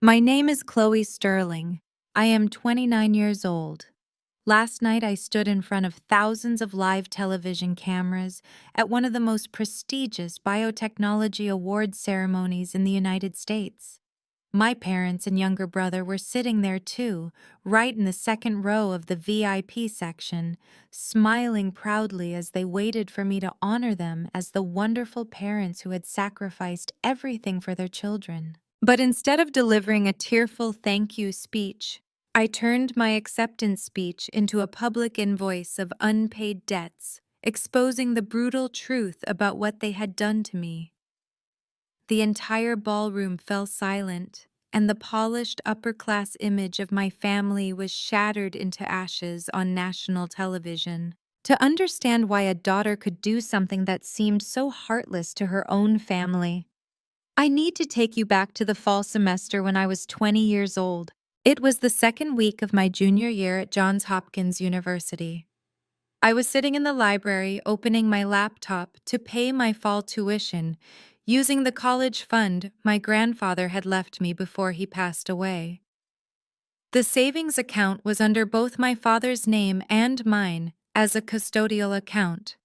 My name is Chloe Sterling. I am 29 years old. Last night I stood in front of thousands of live television cameras at one of the most prestigious biotechnology award ceremonies in the United States. My parents and younger brother were sitting there too, right in the second row of the VIP section, smiling proudly as they waited for me to honor them as the wonderful parents who had sacrificed everything for their children. But instead of delivering a tearful thank you speech, I turned my acceptance speech into a public invoice of unpaid debts, exposing the brutal truth about what they had done to me. The entire ballroom fell silent, and the polished upper-class image of my family was shattered into ashes on national television. To understand why a daughter could do something that seemed so heartless to her own family, I need to take you back to the fall semester when I was 20 years old. It was the second week of my junior year at Johns Hopkins University. I was sitting in the library opening my laptop to pay my fall tuition, using the college fund my grandfather had left me before he passed away. The savings account was under both my father's name and mine as a custodial account.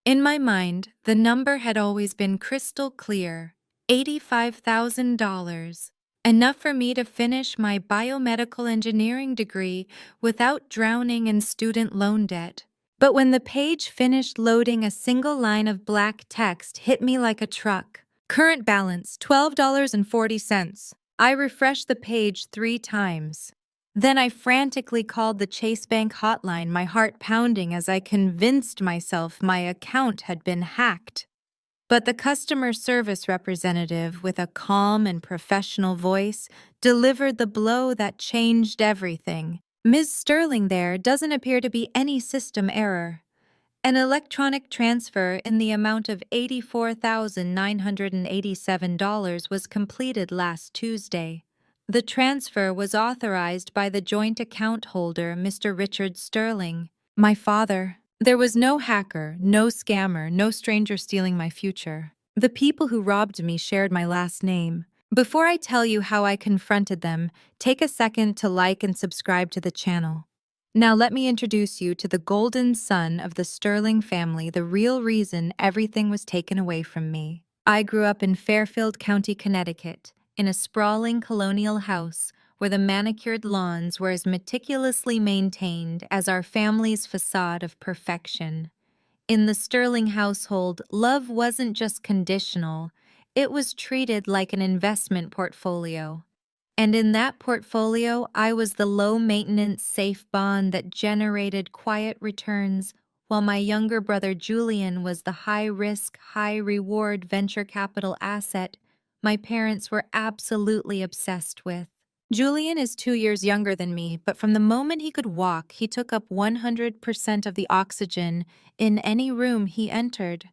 In my mind, the number had always been crystal clear, $85,000, enough for me to finish my biomedical engineering degree without drowning in student loan debt. But when the page finished loading, a single line of black text hit me like a truck. Current balance, $12.40. I refreshed the page 3 times. Then I frantically called the Chase Bank hotline, my heart pounding as I convinced myself my account had been hacked. But the customer service representative, with a calm and professional voice, delivered the blow that changed everything. Ms. Sterling, there doesn't appear to be any system error. An electronic transfer in the amount of $84,987 was completed last Tuesday. The transfer was authorized by the joint account holder, Mr. Richard Sterling, my father. There was no hacker, no scammer, no stranger stealing my future. The people who robbed me shared my last name. Before I tell you how I confronted them, take a second to like and subscribe to the channel. Now let me introduce you to the golden son of the Sterling family, the real reason everything was taken away from me. I grew up in Fairfield County, Connecticut, in a sprawling colonial house where the manicured lawns were as meticulously maintained as our family's facade of perfection. In the Sterling household, love wasn't just conditional, it was treated like an investment portfolio. And in that portfolio, I was the low-maintenance safe bond that generated quiet returns, while my younger brother Julian was the high-risk, high-reward venture capital asset my parents were absolutely obsessed with. Julian is 2 years younger than me, but from the moment he could walk, he took up 100% of the oxygen in any room he entered.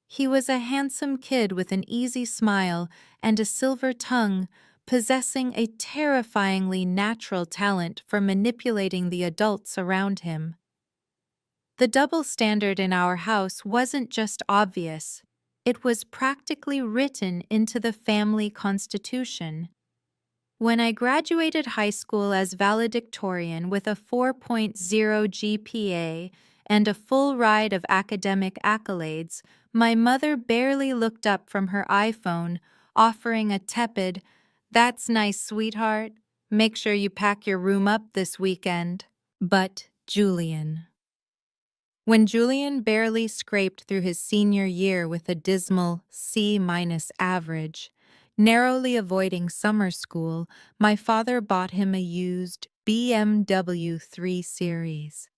He was a handsome kid with an easy smile and a silver tongue, possessing a terrifyingly natural talent for manipulating the adults around him. The double standard in our house wasn't just obvious, it was practically written into the family constitution. When I graduated high school as valedictorian with a 4.0 GPA and a full ride of academic accolades, my mother barely looked up from her iPhone, offering a tepid, "That's nice, sweetheart. Make sure you pack your room up this weekend." But Julian. When Julian barely scraped through his senior year with a dismal C- average, narrowly avoiding summer school, my father bought him a used BMW 3 Series.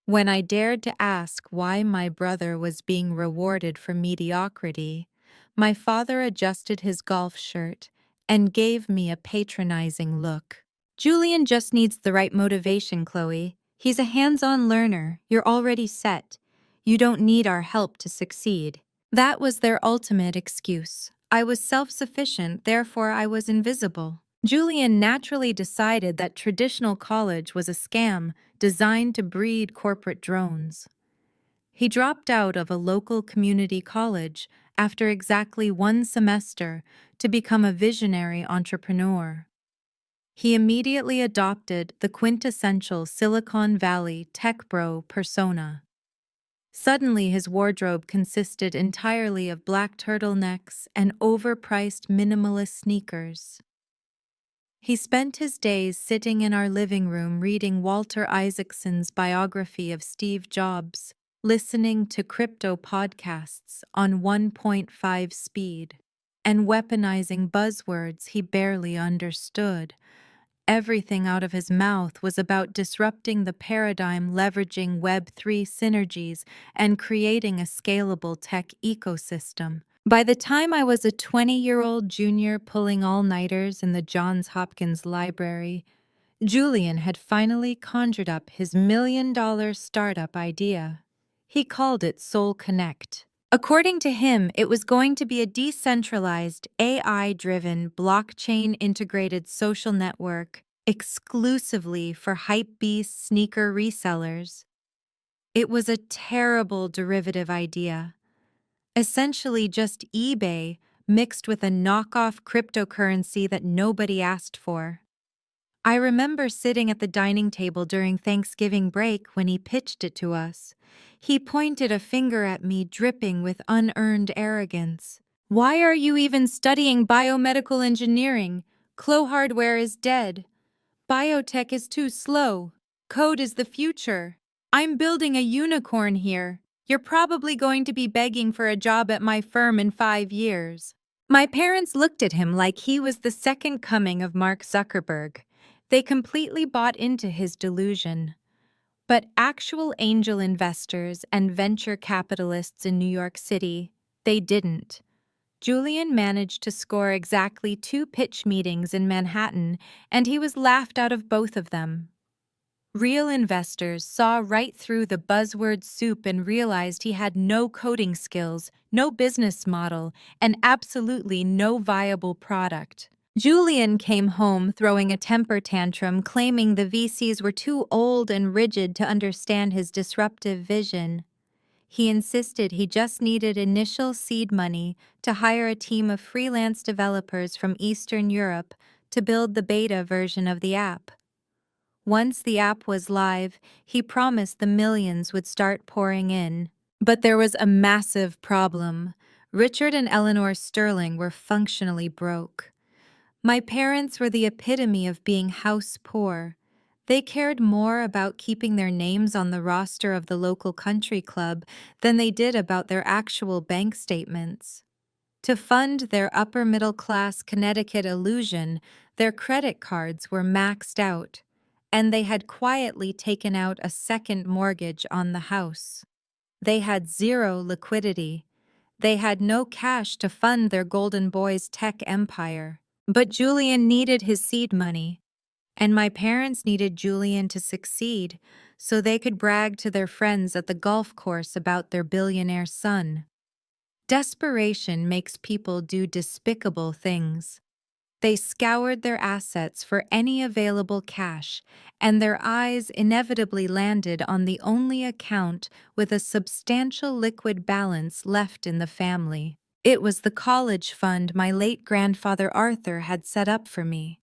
When I dared to ask why my brother was being rewarded for mediocrity, my father adjusted his golf shirt and gave me a patronizing look. "Julian just needs the right motivation, Chloe. He's a hands-on learner. You're already set. You don't need our help to succeed." That was their ultimate excuse. I was self-sufficient, therefore I was invisible. Julian naturally decided that traditional college was a scam designed to breed corporate drones. He dropped out of a local community college after exactly 1 semester to become a visionary entrepreneur. He immediately adopted the quintessential Silicon Valley tech bro persona. Suddenly, his wardrobe consisted entirely of black turtlenecks and overpriced minimalist sneakers. He spent his days sitting in our living room reading Walter Isaacson's biography of Steve Jobs, listening to crypto podcasts on 1.5 speed, and weaponizing buzzwords he barely understood. Everything out of his mouth was about disrupting the paradigm, leveraging Web3 synergies, and creating a scalable tech ecosystem. By the time I was a 20-year-old junior pulling all-nighters in the Johns Hopkins Library, Julian had finally conjured up his $1 million startup idea. He called it Soul Connect. According to him, it was going to be a decentralized, AI-driven, blockchain-integrated social network exclusively for hypebeast sneaker resellers. It was a terrible derivative idea. Essentially just eBay mixed with a knockoff cryptocurrency that nobody asked for. I remember sitting at the dining table during Thanksgiving break when he pitched it to us. He pointed a finger at me, dripping with unearned arrogance. "Why are you even studying biomedical engineering? Clo hardware is dead. Biotech is too slow. Code is the future. I'm building a unicorn here. You're probably going to be begging for a job at my firm in 5 years." My parents looked at him like he was the second coming of Mark Zuckerberg. They completely bought into his delusion. But actual angel investors and venture capitalists in New York City, they didn't. Julian managed to score exactly 2 pitch meetings in Manhattan, and he was laughed out of both of them. Real investors saw right through the buzzword soup and realized he had no coding skills, no business model, and absolutely no viable product. Julian came home throwing a temper tantrum, claiming the VCs were too old and rigid to understand his disruptive vision. He insisted he just needed initial seed money to hire a team of freelance developers from Eastern Europe to build the beta version of the app. Once the app was live, he promised the millions would start pouring in. But there was a massive problem. Richard and Eleanor Sterling were functionally broke. My parents were the epitome of being house poor. They cared more about keeping their names on the roster of the local country club than they did about their actual bank statements. To fund their upper-middle-class Connecticut illusion, their credit cards were maxed out, and they had quietly taken out a second mortgage on the house. They had zero liquidity. They had no cash to fund their Golden Boys tech empire. But Julian needed his seed money, and my parents needed Julian to succeed so they could brag to their friends at the golf course about their billionaire son. Desperation makes people do despicable things. They scoured their assets for any available cash, and their eyes inevitably landed on the only account with a substantial liquid balance left in the family. It was the college fund my late grandfather Arthur had set up for me.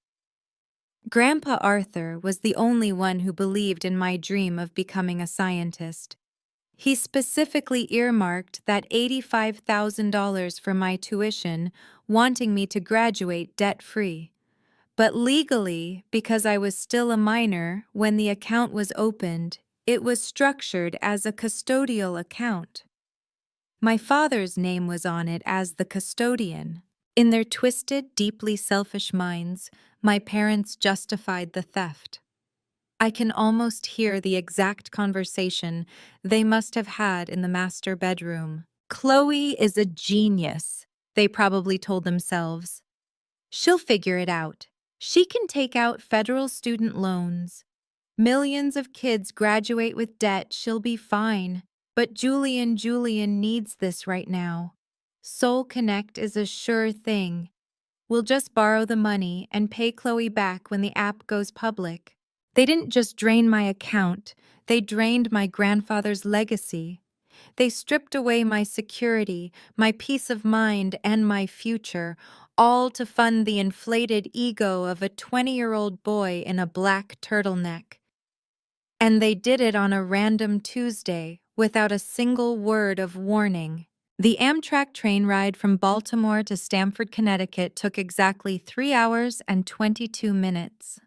Grandpa Arthur was the only one who believed in my dream of becoming a scientist. He specifically earmarked that $85,000 for my tuition, wanting me to graduate debt-free. But legally, because I was still a minor when the account was opened, it was structured as a custodial account. My father's name was on it as the custodian. In their twisted, deeply selfish minds, my parents justified the theft. I can almost hear the exact conversation they must have had in the master bedroom. "Chloe is a genius," they probably told themselves. "She'll figure it out. She can take out federal student loans. Millions of kids graduate with debt, she'll be fine. But Julian needs this right now. Soul Connect is a sure thing. We'll just borrow the money and pay Chloe back when the app goes public." They didn't just drain my account, they drained my grandfather's legacy. They stripped away my security, my peace of mind, and my future, all to fund the inflated ego of a 20-year-old boy in a black turtleneck. And they did it on a random Tuesday, without a single word of warning. The Amtrak train ride from Baltimore to Stamford, Connecticut took exactly 3 hours and 22 minutes.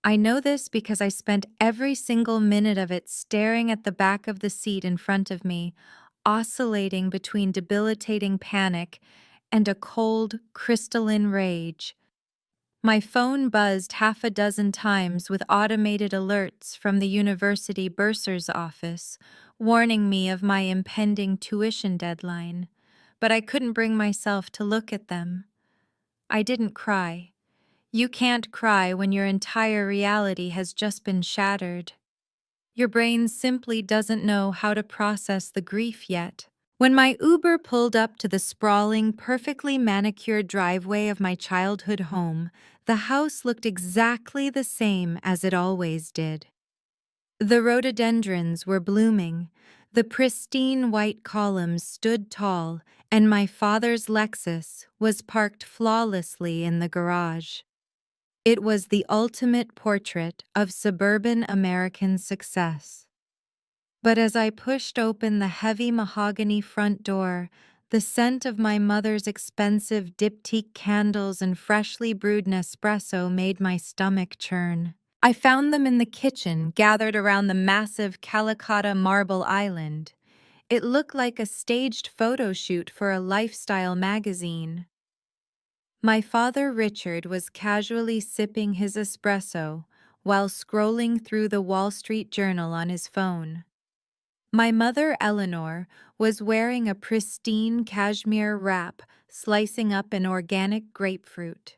I know this because I spent every single minute of it staring at the back of the seat in front of me, oscillating between debilitating panic and a cold, crystalline rage. My phone buzzed half a dozen times with automated alerts from the university bursar's office, warning me of my impending tuition deadline, but I couldn't bring myself to look at them. I didn't cry. You can't cry when your entire reality has just been shattered. Your brain simply doesn't know how to process the grief yet. When my Uber pulled up to the sprawling, perfectly manicured driveway of my childhood home, the house looked exactly the same as it always did. The rhododendrons were blooming, the pristine white columns stood tall, and my father's Lexus was parked flawlessly in the garage. It was the ultimate portrait of suburban American success. But as I pushed open the heavy mahogany front door, the scent of my mother's expensive diptyque candles and freshly brewed Nespresso made my stomach churn. I found them in the kitchen, gathered around the massive Calicotta marble island. It looked like a staged photo shoot for a lifestyle magazine. My father Richard was casually sipping his espresso while scrolling through the Wall Street Journal on his phone. My mother Eleanor was wearing a pristine cashmere wrap, slicing up an organic grapefruit.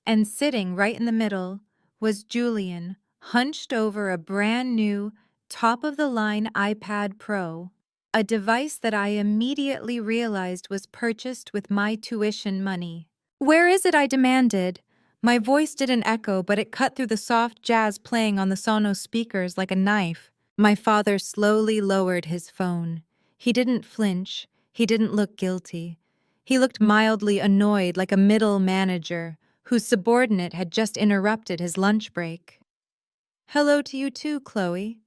And sitting right in the middle was Julian, hunched over a brand new, top-of-the-line iPad Pro, a device that I immediately realized was purchased with my tuition money. "Where is it?" I demanded. My voice didn't echo, but it cut through the soft jazz playing on the Sonos speakers like a knife. My father slowly lowered his phone. He didn't flinch. He didn't look guilty. He looked mildly annoyed, like a middle manager whose subordinate had just interrupted his lunch break. "Hello to you too, Chloe.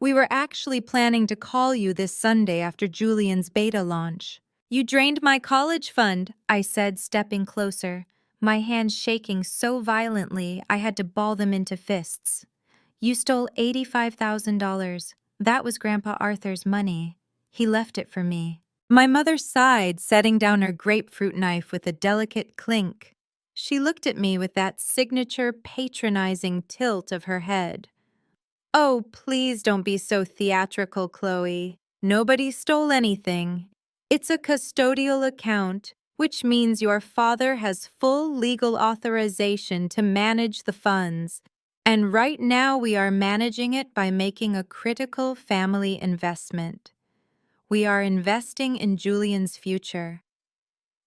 We were actually planning to call you this Sunday after Julian's beta launch." "You drained my college fund," I said, stepping closer, my hands shaking so violently I had to ball them into fists. "You stole $85,000. That was Grandpa Arthur's money. He left it for me." My mother sighed, setting down her grapefruit knife with a delicate clink. She looked at me with that signature patronizing tilt of her head. "Oh, please don't be so theatrical, Chloe. Nobody stole anything. It's a custodial account, which means your father has full legal authorization to manage the funds. And right now we are managing it by making a critical family investment. We are investing in Julian's future.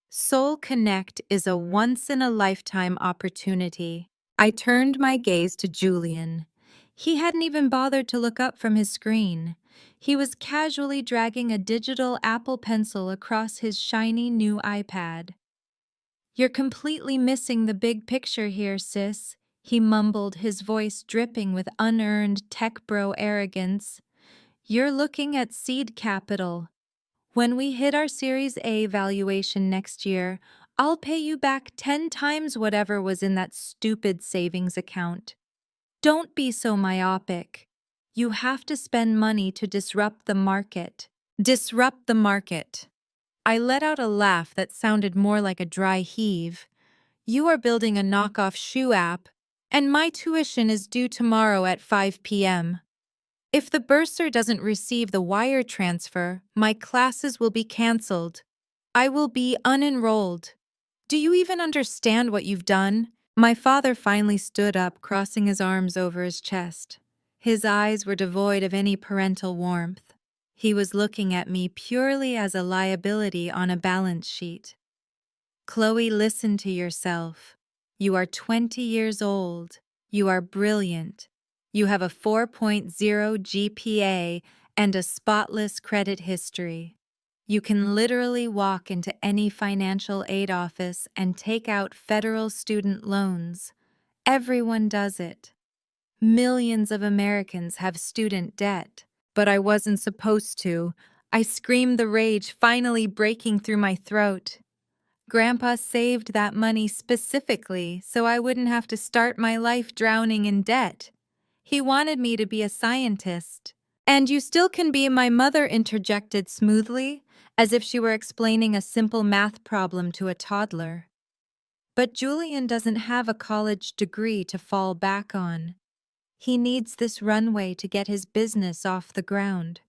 Soul Connect is a once-in-a-lifetime opportunity." I turned my gaze to Julian. He hadn't even bothered to look up from his screen. He was casually dragging a digital Apple Pencil across his shiny new iPad. "You're completely missing the big picture here, sis," he mumbled, his voice dripping with unearned tech bro arrogance. "You're looking at seed capital. When we hit our Series A valuation next year, I'll pay you back 10 times whatever was in that stupid savings account. Don't be so myopic. You have to spend money to disrupt the market." Disrupt the market. I let out a laugh that sounded more like a dry heave. "You are building a knockoff shoe app, and my tuition is due tomorrow at 5 p.m. If the bursar doesn't receive the wire transfer, my classes will be canceled. I will be unenrolled. Do you even understand what you've done?" My father finally stood up, crossing his arms over his chest. His eyes were devoid of any parental warmth. He was looking at me purely as a liability on a balance sheet. "Chloe, listen to yourself. You are 20 years old. You are brilliant. You have a 4.0 GPA and a spotless credit history. You can literally walk into any financial aid office and take out federal student loans. Everyone does it. Millions of Americans have student debt. But I wasn't supposed to. I screamed, the rage finally breaking through my throat. Grandpa saved that money specifically so I wouldn't have to start my life drowning in debt. He wanted me to be a scientist. And you still can be, my mother interjected smoothly, as if she were explaining a simple math problem to a toddler. But Julian doesn't have a college degree to fall back on. He needs this runway to get his business off the ground.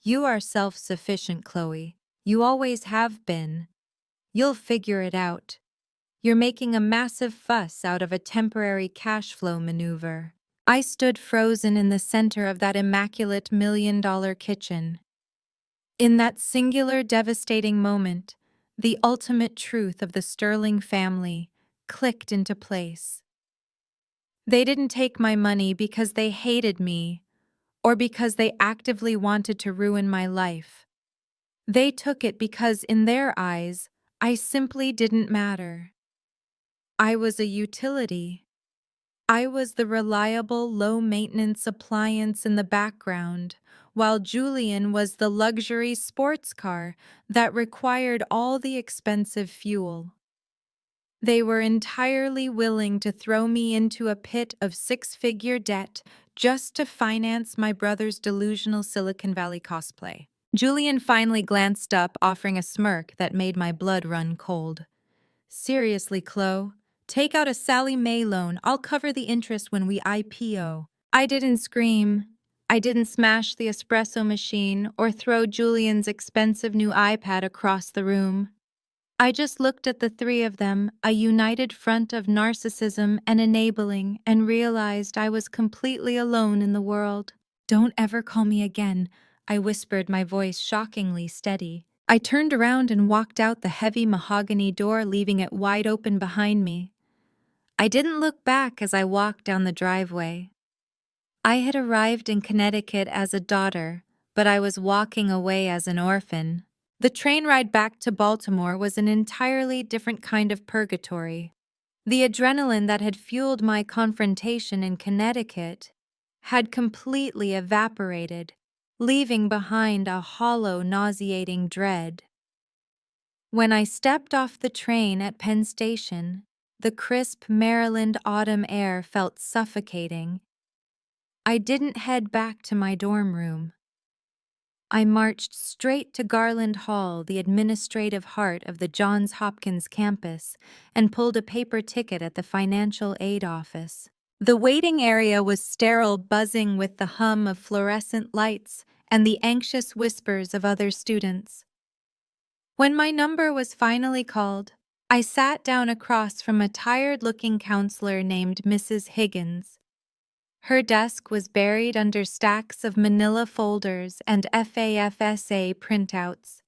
You are self-sufficient, Chloe. You always have been. You'll figure it out. You're making a massive fuss out of a temporary cash flow maneuver. I stood frozen in the center of that immaculate $1 million kitchen. In that singular, devastating moment, the ultimate truth of the Sterling family clicked into place. They didn't take my money because they hated me or because they actively wanted to ruin my life. They took it because, in their eyes, I simply didn't matter. I was a utility. I was the reliable, low-maintenance appliance in the background, while Julian was the luxury sports car that required all the expensive fuel. They were entirely willing to throw me into a pit of six-figure debt just to finance my brother's delusional Silicon Valley cosplay. Julian finally glanced up, offering a smirk that made my blood run cold. Seriously, Chloe, take out a Sally Mae loan. I'll cover the interest when we IPO. I didn't scream. I didn't smash the espresso machine or throw Julian's expensive new iPad across the room. I just looked at the three of them, a united front of narcissism and enabling, and realized I was completely alone in the world. Don't ever call me again, I whispered, my voice shockingly steady. I turned around and walked out the heavy mahogany door, leaving it wide open behind me. I didn't look back as I walked down the driveway. I had arrived in Connecticut as a daughter, but I was walking away as an orphan. The train ride back to Baltimore was an entirely different kind of purgatory. The adrenaline that had fueled my confrontation in Connecticut had completely evaporated, leaving behind a hollow, nauseating dread. When I stepped off the train at Penn Station, the crisp Maryland autumn air felt suffocating. I didn't head back to my dorm room. I marched straight to Garland Hall, the administrative heart of the Johns Hopkins campus, and pulled a paper ticket at the financial aid office. The waiting area was sterile, buzzing with the hum of fluorescent lights and the anxious whispers of other students. When my number was finally called, I sat down across from a tired-looking counselor named Mrs. Higgins. Her desk was buried under stacks of manila folders and FAFSA printouts.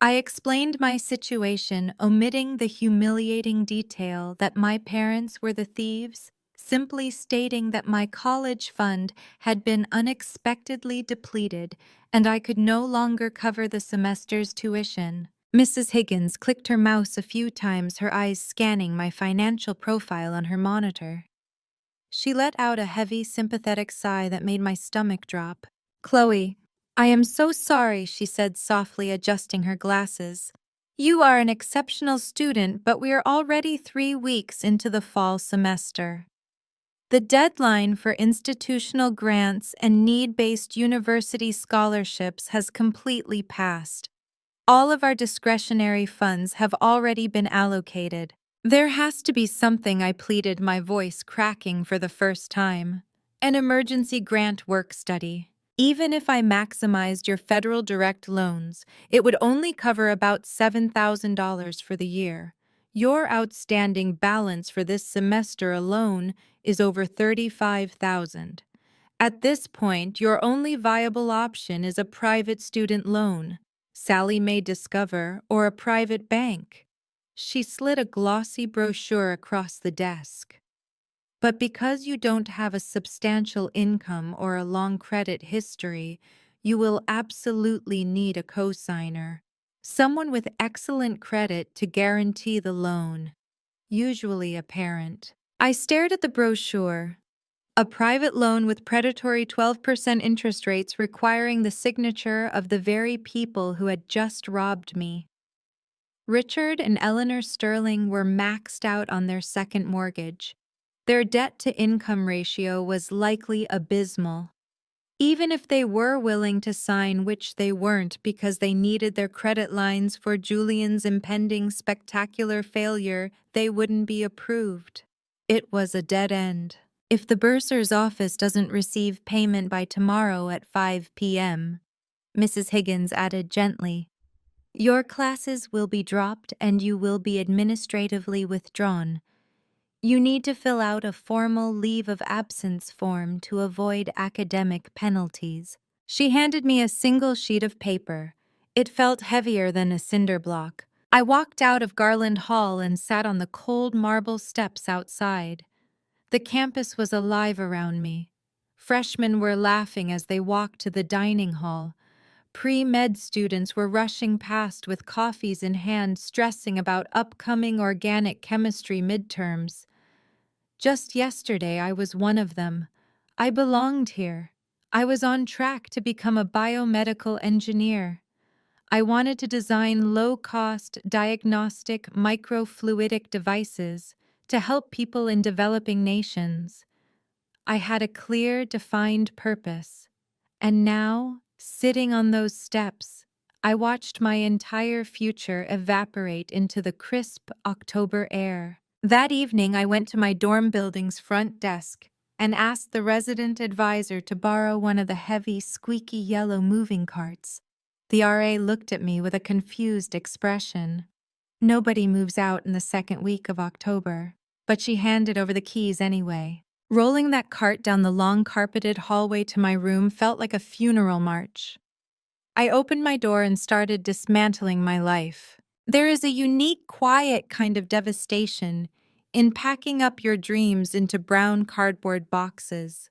I explained my situation, omitting the humiliating detail that my parents were the thieves, simply stating that my college fund had been unexpectedly depleted and I could no longer cover the semester's tuition. Mrs. Higgins clicked her mouse a few times, her eyes scanning my financial profile on her monitor. She let out a heavy, sympathetic sigh that made my stomach drop. "Chloe, I am so sorry," she said softly, adjusting her glasses. "You are an exceptional student, but we are already 3 weeks into the fall semester. The deadline for institutional grants and need-based university scholarships has completely passed. All of our discretionary funds have already been allocated. There has to be something," I pleaded, my voice cracking for the first time. "An emergency grant work study. Even if I maximized your federal direct loans, it would only cover about $7,000 for the year. Your outstanding balance for this semester alone is over $35,000. At this point, your only viable option is a private student loan, Sally Mae Discover, or a private bank." She slid a glossy brochure across the desk. "But because you don't have a substantial income or a long credit history, You will absolutely need a cosigner, someone with excellent credit to guarantee the loan, usually a parent. I stared at the brochure. A private loan with predatory 12% interest rates requiring the signature of the very people who had just robbed me. Richard and Eleanor Sterling were maxed out on their second mortgage. Their debt-to-income ratio was likely abysmal. Even if they were willing to sign, which they weren't because they needed their credit lines for Julian's impending spectacular failure, they wouldn't be approved. It was a dead end. If the bursar's office doesn't receive payment by tomorrow at 5 p.m., Mrs. Higgins added gently, your classes will be dropped and you will be administratively withdrawn. You need to fill out a formal leave of absence form to avoid academic penalties. She handed me a single sheet of paper. It felt heavier than a cinder block. I walked out of Garland Hall and sat on the cold marble steps outside. The campus was alive around me. Freshmen were laughing as they walked to the dining hall. Pre-med students were rushing past with coffees in hand, stressing about upcoming organic chemistry midterms. Just yesterday, I was one of them. I belonged here. I was on track to become a biomedical engineer. I wanted to design low-cost diagnostic microfluidic devices to help people in developing nations. I had a clear, defined purpose. And now, sitting on those steps, I watched my entire future evaporate into the crisp October air. That evening, I went to my dorm building's front desk and asked the resident advisor to borrow one of the heavy, squeaky yellow moving carts. The RA looked at me with a confused expression. Nobody moves out in the second week of October, but she handed over the keys anyway. Rolling that cart down the long carpeted hallway to my room felt like a funeral march. I opened my door and started dismantling my life. There is a unique, quiet kind of devastation in packing up your dreams into brown cardboard boxes.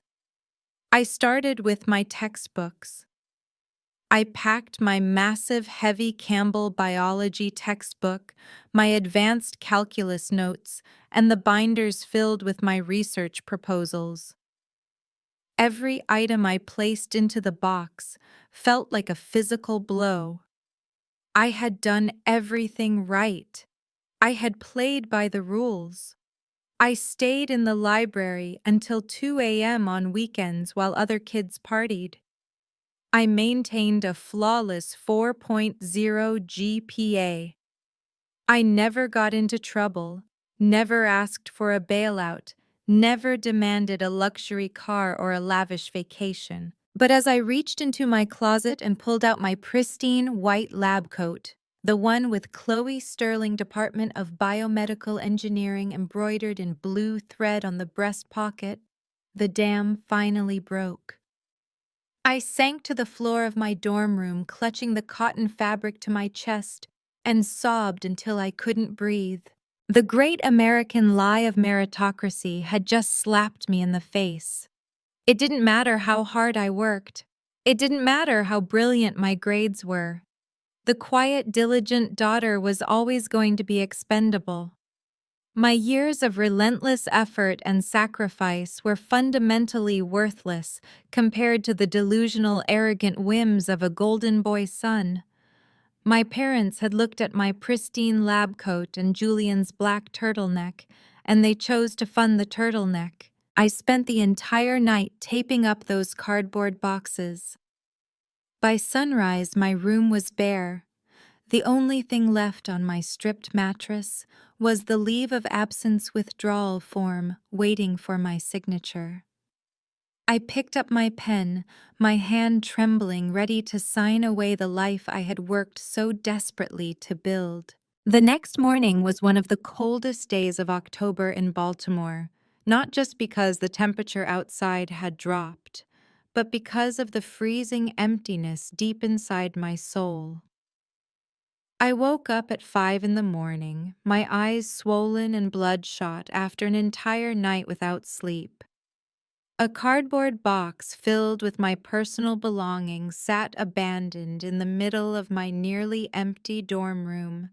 I started with my textbooks. I packed my massive, heavy Campbell biology textbook, my advanced calculus notes, and the binders filled with my research proposals. Every item I placed into the box felt like a physical blow. I had done everything right. I had played by the rules. I stayed in the library until 2 a.m. on weekends while other kids partied. I maintained a flawless 4.0 GPA. I never got into trouble, never asked for a bailout, never demanded a luxury car or a lavish vacation. But as I reached into my closet and pulled out my pristine white lab coat, the one with Chloe Sterling Department of Biomedical Engineering embroidered in blue thread on the breast pocket, the dam finally broke. I sank to the floor of my dorm room, clutching the cotton fabric to my chest, and sobbed until I couldn't breathe. The great American lie of meritocracy had just slapped me in the face. It didn't matter how hard I worked. It didn't matter how brilliant my grades were. The quiet, diligent daughter was always going to be expendable. My years of relentless effort and sacrifice were fundamentally worthless compared to the delusional, arrogant whims of a golden boy son. My parents had looked at my pristine lab coat and Julian's black turtleneck, and they chose to fund the turtleneck. I spent the entire night taping up those cardboard boxes. By sunrise, my room was bare. The only thing left on my stripped mattress was the leave of absence withdrawal form waiting for my signature. I picked up my pen, my hand trembling, ready to sign away the life I had worked so desperately to build. The next morning was one of the coldest days of October in Baltimore, not just because the temperature outside had dropped, but because of the freezing emptiness deep inside my soul. I woke up at 5 in the morning, my eyes swollen and bloodshot after an entire night without sleep. A cardboard box filled with my personal belongings sat abandoned in the middle of my nearly empty dorm room.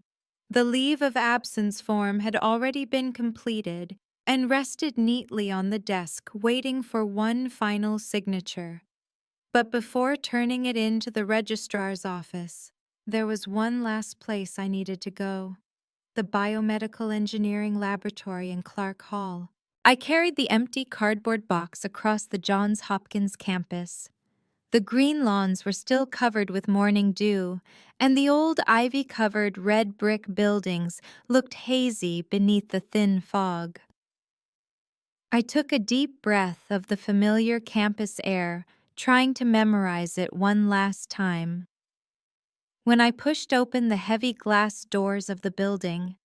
The leave of absence form had already been completed and rested neatly on the desk, waiting for one final signature. But before turning it in to the registrar's office, there was one last place I needed to go: the biomedical engineering laboratory in Clark Hall. I carried the empty cardboard box across the Johns Hopkins campus. The green lawns were still covered with morning dew, and the old ivy-covered red brick buildings looked hazy beneath the thin fog. I took a deep breath of the familiar campus air, trying to memorize it one last time. When I pushed open the heavy glass doors of the building,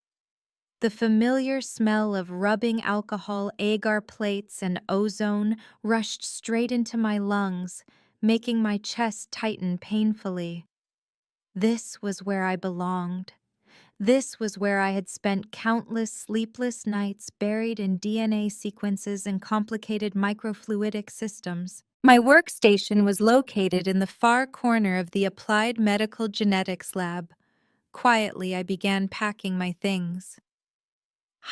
the familiar smell of rubbing alcohol, agar plates, and ozone rushed straight into my lungs, making my chest tighten painfully. This was where I belonged. This was where I had spent countless sleepless nights buried in DNA sequences and complicated microfluidic systems. My workstation was located in the far corner of the Applied Medical Genetics lab. Quietly, I began packing my things: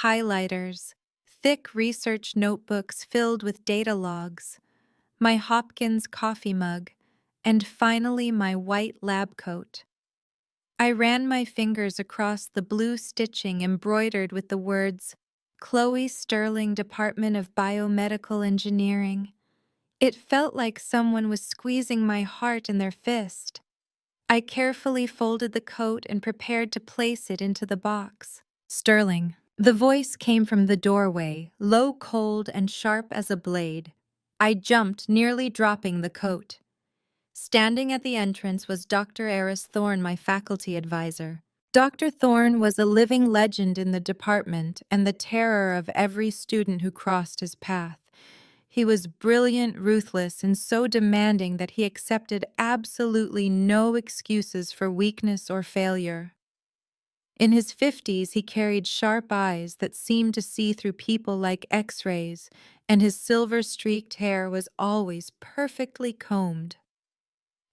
highlighters, thick research notebooks filled with data logs, my Hopkins coffee mug, and finally my white lab coat. I ran my fingers across the blue stitching embroidered with the words, "Chloe Sterling, Department of Biomedical Engineering." It felt like someone was squeezing my heart in their fist. I carefully folded the coat and prepared to place it into the box. "Sterling." The voice came from the doorway, low, cold, and sharp as a blade. I jumped, nearly dropping the coat. Standing at the entrance was Dr. Eris Thorne, my faculty advisor. Dr. Thorne was a living legend in the department and the terror of every student who crossed his path. He was brilliant, ruthless, and so demanding that he accepted absolutely no excuses for weakness or failure. In his 50s, he carried sharp eyes that seemed to see through people like X-rays, and his silver-streaked hair was always perfectly combed.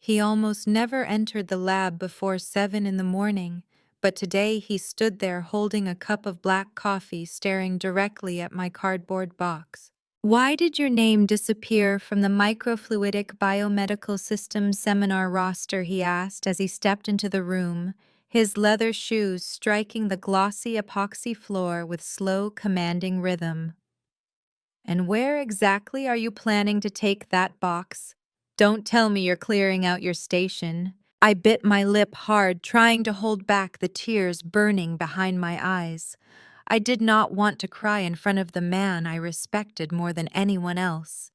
He almost never entered the lab before 7 in the morning, but today he stood there holding a cup of black coffee, staring directly at my cardboard box. "Why did your name disappear from the Microfluidic Biomedical Systems seminar roster?" he asked as he stepped into the room, his leather shoes striking the glossy epoxy floor with slow, commanding rhythm. "And where exactly are you planning to take that box? Don't tell me you're clearing out your station." I bit my lip hard, trying to hold back the tears burning behind my eyes. I did not want to cry in front of the man I respected more than anyone else.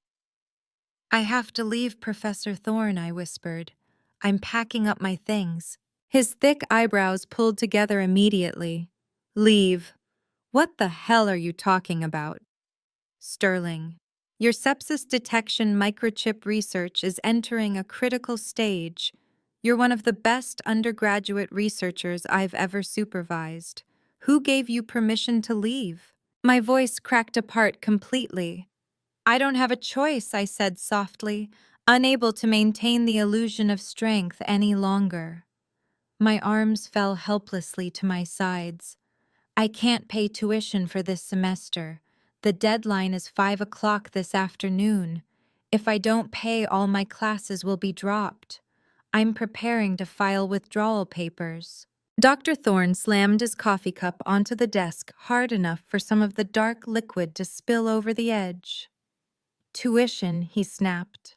"I have to leave, Professor Thorne," I whispered. "I'm packing up my things." His thick eyebrows pulled together immediately. "Leave? What the hell are you talking about?" "Sterling, your sepsis detection microchip research is entering a critical stage. You're one of the best undergraduate researchers I've ever supervised. Who gave you permission to leave?" My voice cracked apart completely. "I don't have a choice," I said softly, unable to maintain the illusion of strength any longer. My arms fell helplessly to my sides. "I can't pay tuition for this semester. The deadline is 5 o'clock this afternoon. If I don't pay, all my classes will be dropped. I'm preparing to file withdrawal papers." Dr. Thorne slammed his coffee cup onto the desk hard enough for some of the dark liquid to spill over the edge. "Tuition," he snapped.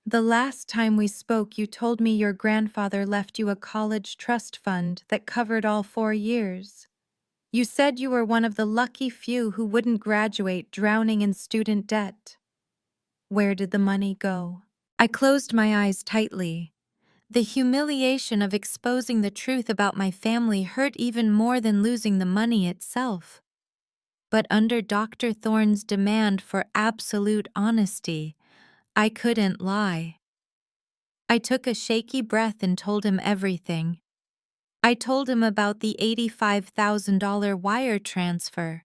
"The last time we spoke, you told me your grandfather left you a college trust fund that covered all 4 years. You said you were one of the lucky few who wouldn't graduate drowning in student debt. Where did the money go?" I closed my eyes tightly. The humiliation of exposing the truth about my family hurt even more than losing the money itself. But under Dr. Thorne's demand for absolute honesty, I couldn't lie. I took a shaky breath and told him everything. I told him about the $85,000 wire transfer,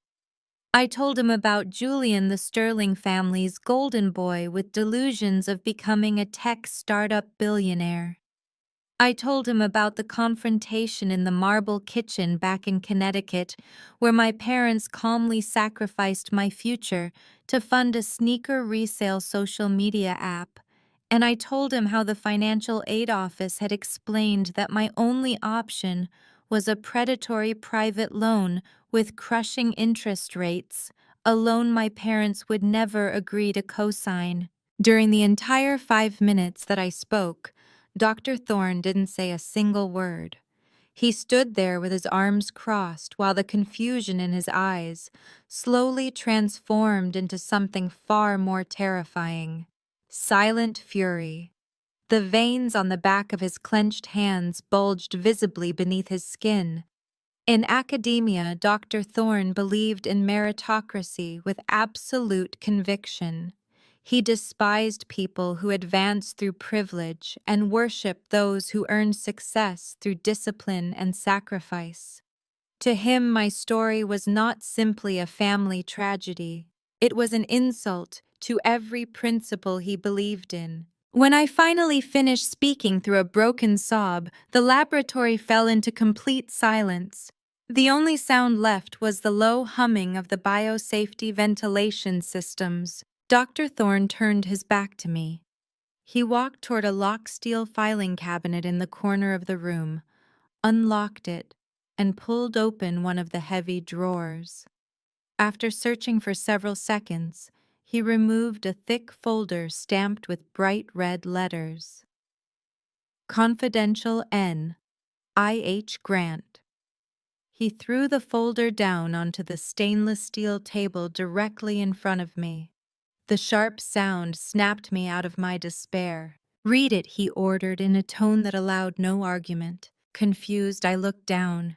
I told him about Julian, the Sterling family's golden boy with delusions of becoming a tech startup billionaire. I told him about the confrontation in the marble kitchen back in Connecticut, where my parents calmly sacrificed my future to fund a sneaker resale social media app. And I told him how the financial aid office had explained that my only option was a predatory private loan with crushing interest rates, a loan my parents would never agree to co-sign. During the entire 5 minutes that I spoke, Dr. Thorne didn't say a single word. He stood there with his arms crossed while the confusion in his eyes slowly transformed into something far more terrifying. Silent fury. The veins on the back of his clenched hands bulged visibly beneath his skin. In academia, Dr. Thorne believed in meritocracy with absolute conviction. He despised people who advance through privilege and worshiped those who earn success through discipline and sacrifice. To him, my story was not simply a family tragedy. It was an insult to every principle he believed in. When I finally finished speaking through a broken sob, the laboratory fell into complete silence. The only sound left was the low humming of the biosafety ventilation systems. Dr. Thorne turned his back to me. He walked toward a locked steel filing cabinet in the corner of the room, unlocked it, and pulled open one of the heavy drawers. After searching for several seconds, he removed a thick folder stamped with bright red letters. Confidential N. I.H. Grant. He threw the folder down onto the stainless steel table directly in front of me. The sharp sound snapped me out of my despair. "Read it," he ordered in a tone that allowed no argument. Confused, I looked down.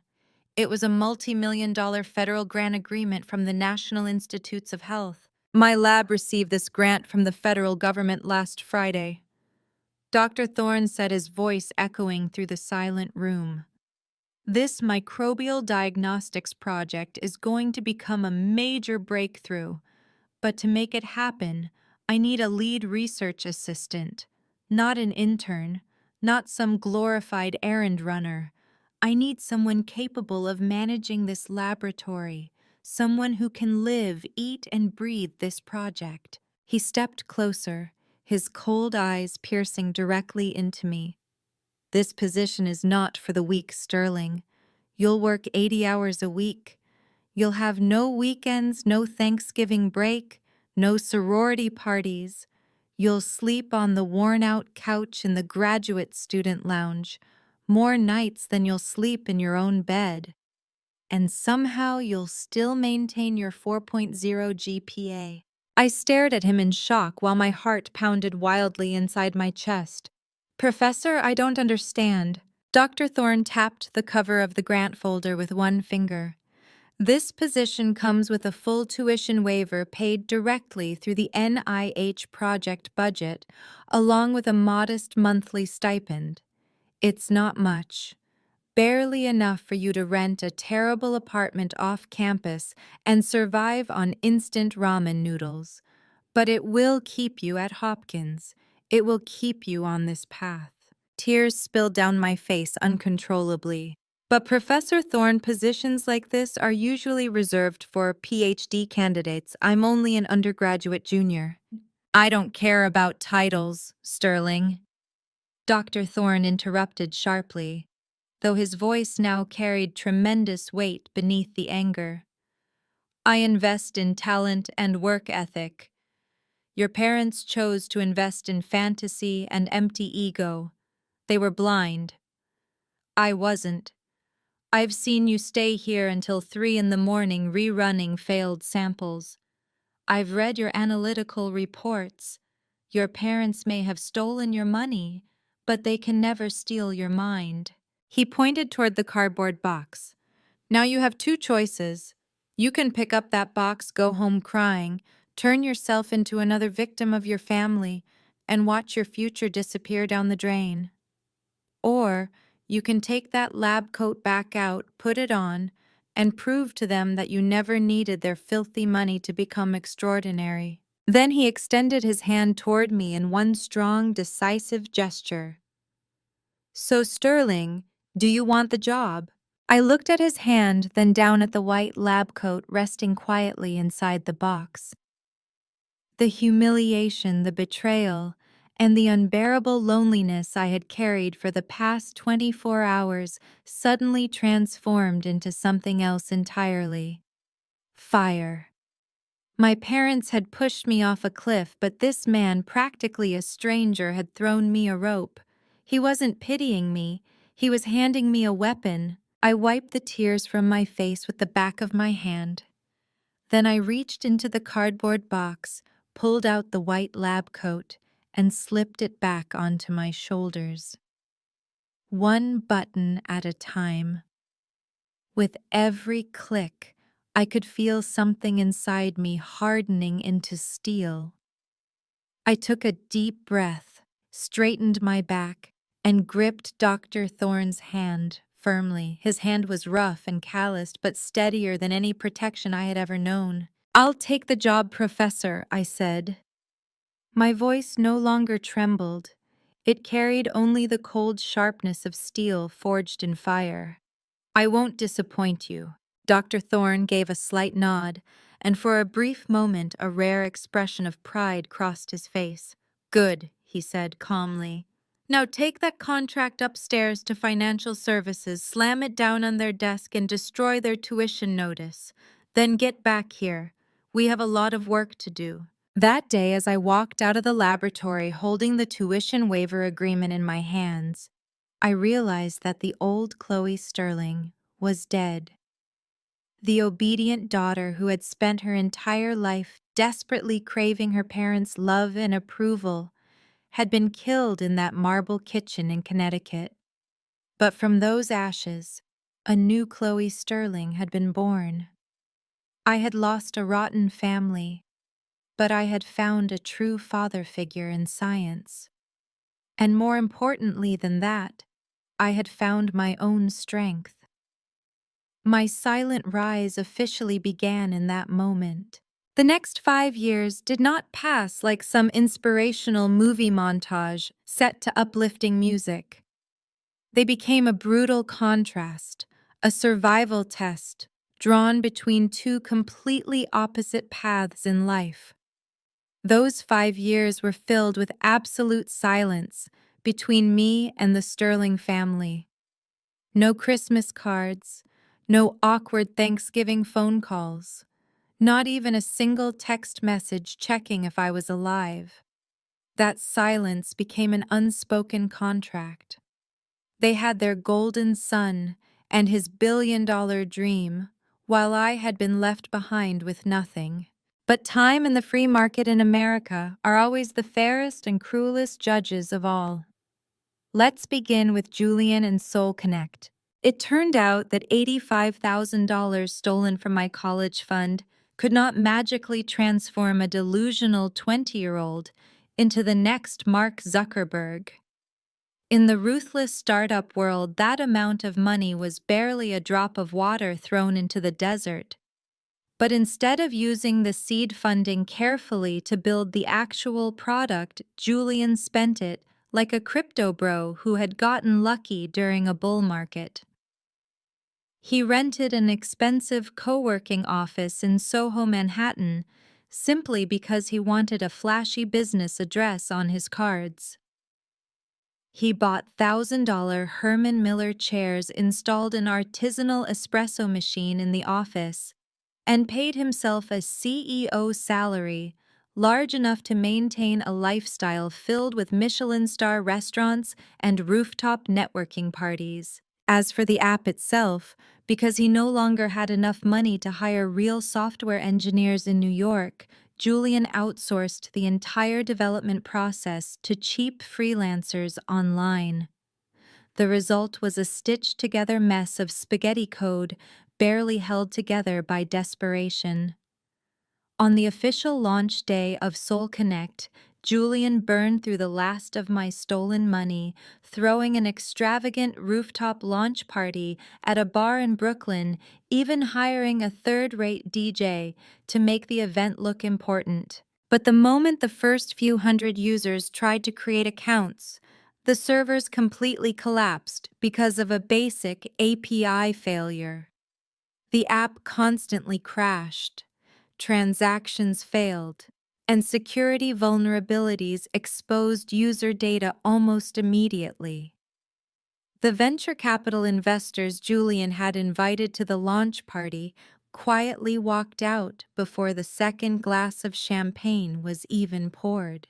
It was a multi-million-dollar federal grant agreement from the National Institutes of Health. My lab received this grant from the federal government last Friday. Dr. Thorne said, his voice echoing through the silent room. This microbial diagnostics project is going to become a major breakthrough, but to make it happen, I need a lead research assistant, not an intern, not some glorified errand runner. I need someone capable of managing this laboratory, someone who can live, eat, and breathe this project. He stepped closer, his cold eyes piercing directly into me. This position is not for the weak, Sterling. You'll work 80 hours a week. You'll have no weekends, no Thanksgiving break, no sorority parties. You'll sleep on the worn-out couch in the graduate student lounge, more nights than you'll sleep in your own bed. And somehow you'll still maintain your 4.0 GPA. I stared at him in shock while my heart pounded wildly inside my chest. Professor, I don't understand. Dr. Thorne tapped the cover of the grant folder with one finger. This position comes with a full tuition waiver paid directly through the NIH project budget, along with a modest monthly stipend. It's not much. Barely enough for you to rent a terrible apartment off campus and survive on instant ramen noodles. But it will keep you at Hopkins. It will keep you on this path. Tears spilled down my face uncontrollably. But Professor Thorne, positions like this are usually reserved for PhD candidates. I'm only an undergraduate junior. I don't care about titles, Sterling. Dr. Thorne interrupted sharply, though his voice now carried tremendous weight beneath the anger. I invest in talent and work ethic. Your parents chose to invest in fantasy and empty ego. They were blind. I wasn't. I've seen you stay here until 3 in the morning rerunning failed samples. I've read your analytical reports. Your parents may have stolen your money, but they can never steal your mind. He pointed toward the cardboard box. Now you have two choices. You can pick up that box, go home crying, turn yourself into another victim of your family, and watch your future disappear down the drain. Or you can take that lab coat back out, put it on, and prove to them that you never needed their filthy money to become extraordinary. Then he extended his hand toward me in one strong, decisive gesture. So, Sterling, do you want the job? I looked at his hand, then down at the white lab coat resting quietly inside the box. The humiliation, the betrayal, and the unbearable loneliness I had carried for the past 24 hours suddenly transformed into something else entirely. Fire. My parents had pushed me off a cliff, but this man, practically a stranger, had thrown me a rope. He wasn't pitying me, he was handing me a weapon. I wiped the tears from my face with the back of my hand. Then I reached into the cardboard box, pulled out the white lab coat, and slipped it back onto my shoulders. One button at a time. With every click, I could feel something inside me hardening into steel. I took a deep breath, straightened my back, and gripped Dr. Thorne's hand firmly. His hand was rough and calloused, but steadier than any protection I had ever known. "I'll take the job, Professor," I said. My voice no longer trembled. It carried only the cold sharpness of steel forged in fire. "I won't disappoint you." Dr. Thorne gave a slight nod, and for a brief moment a rare expression of pride crossed his face. "Good," he said calmly. "Now take that contract upstairs to financial services, slam it down on their desk, and destroy their tuition notice. Then get back here. We have a lot of work to do." That day, as I walked out of the laboratory holding the tuition waiver agreement in my hands, I realized that the old Chloe Sterling was dead. The obedient daughter who had spent her entire life desperately craving her parents' love and approval had been killed in that marble kitchen in Connecticut. But from those ashes, a new Chloe Sterling had been born. I had lost a rotten family, but I had found a true father figure in science. And more importantly than that, I had found my own strength. My silent rise officially began in that moment. The next 5 years did not pass like some inspirational movie montage set to uplifting music. They became a brutal contrast, a survival test, drawn between two completely opposite paths in life. Those 5 years were filled with absolute silence between me and the Sterling family. No Christmas cards, no awkward Thanksgiving phone calls, not even a single text message checking if I was alive. That silence became an unspoken contract. They had their golden son and his billion-dollar dream, while I had been left behind with nothing. But time and the free market in America are always the fairest and cruelest judges of all. Let's begin with Julian and Soul Connect. It turned out that $85,000 stolen from my college fund could not magically transform a delusional 20-year-old into the next Mark Zuckerberg. In the ruthless startup world, that amount of money was barely a drop of water thrown into the desert. But instead of using the seed funding carefully to build the actual product, Julian spent it like a crypto bro who had gotten lucky during a bull market. He rented an expensive co-working office in Soho, Manhattan, simply because he wanted a flashy business address on his cards. He bought $1,000 Herman Miller chairs, installed an artisanal espresso machine in the office, and paid himself a CEO salary large enough to maintain a lifestyle filled with Michelin-star restaurants and rooftop networking parties. As for the app itself, because he no longer had enough money to hire real software engineers in New York, Julian outsourced the entire development process to cheap freelancers online. The result was a stitched-together mess of spaghetti code barely held together by desperation. On the official launch day of Soul Connect, Julian burned through the last of my stolen money, throwing an extravagant rooftop launch party at a bar in Brooklyn, even hiring a third-rate DJ to make the event look important. But the moment the first few hundred users tried to create accounts, the servers completely collapsed because of a basic API failure. The app constantly crashed, transactions failed, and security vulnerabilities exposed user data almost immediately. The venture capital investors Julian had invited to the launch party quietly walked out before the second glass of champagne was even poured.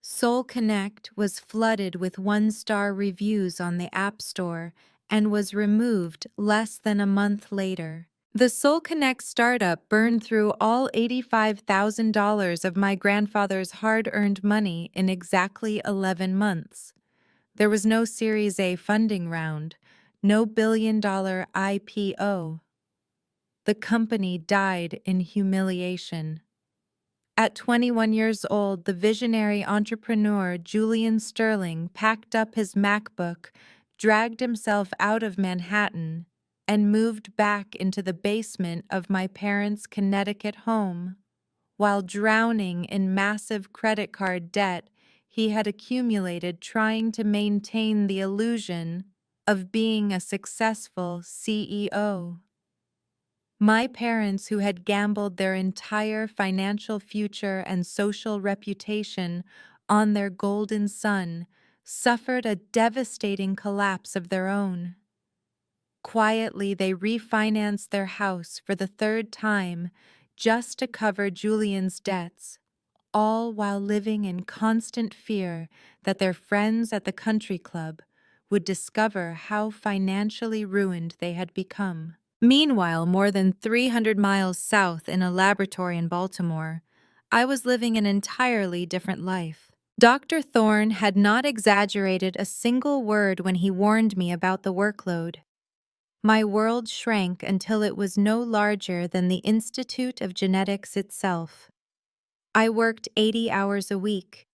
Soul Connect was flooded with one-star reviews on the App Store and was removed less than a month later. The Soul Connect startup burned through all $85,000 of my grandfather's hard-earned money in exactly 11 months. There was no Series A funding round, no billion-dollar IPO. The company died in humiliation. At 21 years old, the visionary entrepreneur Julian Sterling packed up his MacBook, dragged himself out of Manhattan, and moved back into the basement of my parents' Connecticut home. While drowning in massive credit card debt he had accumulated trying to maintain the illusion of being a successful CEO. My parents, who had gambled their entire financial future and social reputation on their golden son, suffered a devastating collapse of their own. Quietly, they refinanced their house for the third time just to cover Julian's debts, all while living in constant fear that their friends at the country club would discover how financially ruined they had become. Meanwhile, more than 300 miles south in a laboratory in Baltimore, I was living an entirely different life. Dr. Thorne had not exaggerated a single word when he warned me about the workload. My world shrank until it was no larger than the Institute of Genetics itself. I worked 80 hours a week.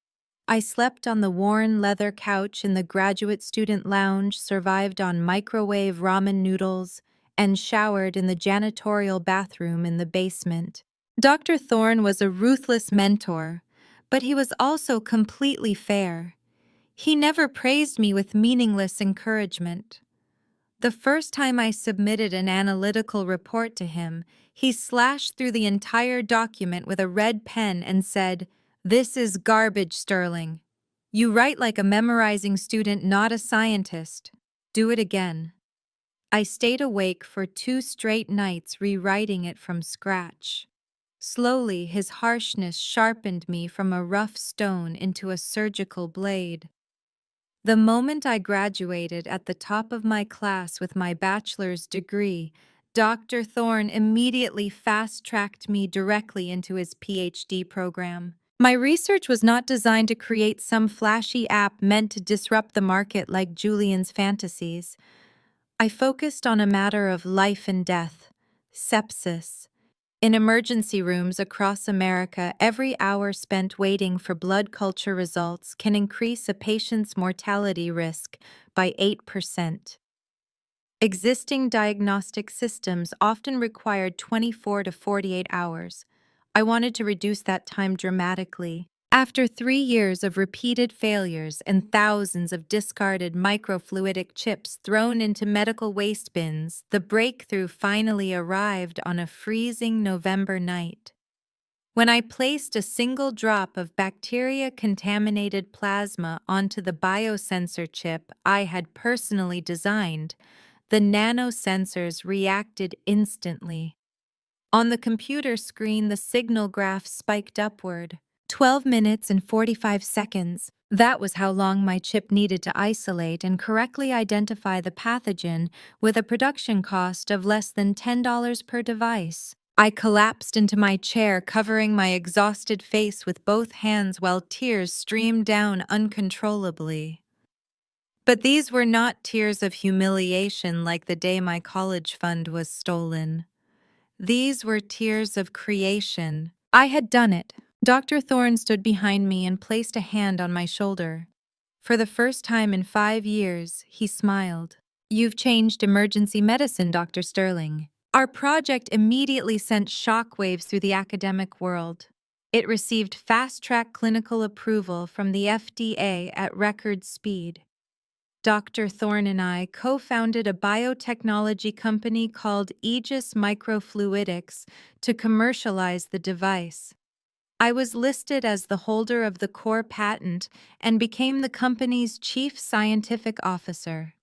I slept on the worn leather couch in the graduate student lounge, survived on microwave ramen noodles, and showered in the janitorial bathroom in the basement. Dr. Thorne was a ruthless mentor, but he was also completely fair. He never praised me with meaningless encouragement. The first time I submitted an analytical report to him, he slashed through the entire document with a red pen and said, "This is garbage, Sterling. You write like a memorizing student, not a scientist. Do it again." I stayed awake for 2 straight nights rewriting it from scratch. Slowly, his harshness sharpened me from a rough stone into a surgical blade. The moment I graduated at the top of my class with my bachelor's degree, Dr. Thorne immediately fast-tracked me directly into his PhD program. My research was not designed to create some flashy app meant to disrupt the market like Julian's fantasies. I focused on a matter of life and death, sepsis. In emergency rooms across America, every hour spent waiting for blood culture results can increase a patient's mortality risk by 8%. Existing diagnostic systems often required 24 to 48 hours. I wanted to reduce that time dramatically. After 3 years of repeated failures and thousands of discarded microfluidic chips thrown into medical waste bins, the breakthrough finally arrived on a freezing November night. When I placed a single drop of bacteria-contaminated plasma onto the biosensor chip I had personally designed, the nanosensors reacted instantly. On the computer screen, the signal graph spiked upward. 12 minutes and 45 seconds. That was how long my chip needed to isolate and correctly identify the pathogen with a production cost of less than $10 per device. I collapsed into my chair, covering my exhausted face with both hands while tears streamed down uncontrollably. But these were not tears of humiliation like the day my college fund was stolen. These were tears of creation. I had done it. Dr. Thorne stood behind me and placed a hand on my shoulder. For the first time in 5 years, he smiled. "You've changed emergency medicine, Dr. Sterling." Our project immediately sent shockwaves through the academic world. It received fast-track clinical approval from the FDA at record speed. Dr. Thorne and I co-founded a biotechnology company called Aegis Microfluidics to commercialize the device. I was listed as the holder of the core patent and became the company's chief scientific officer.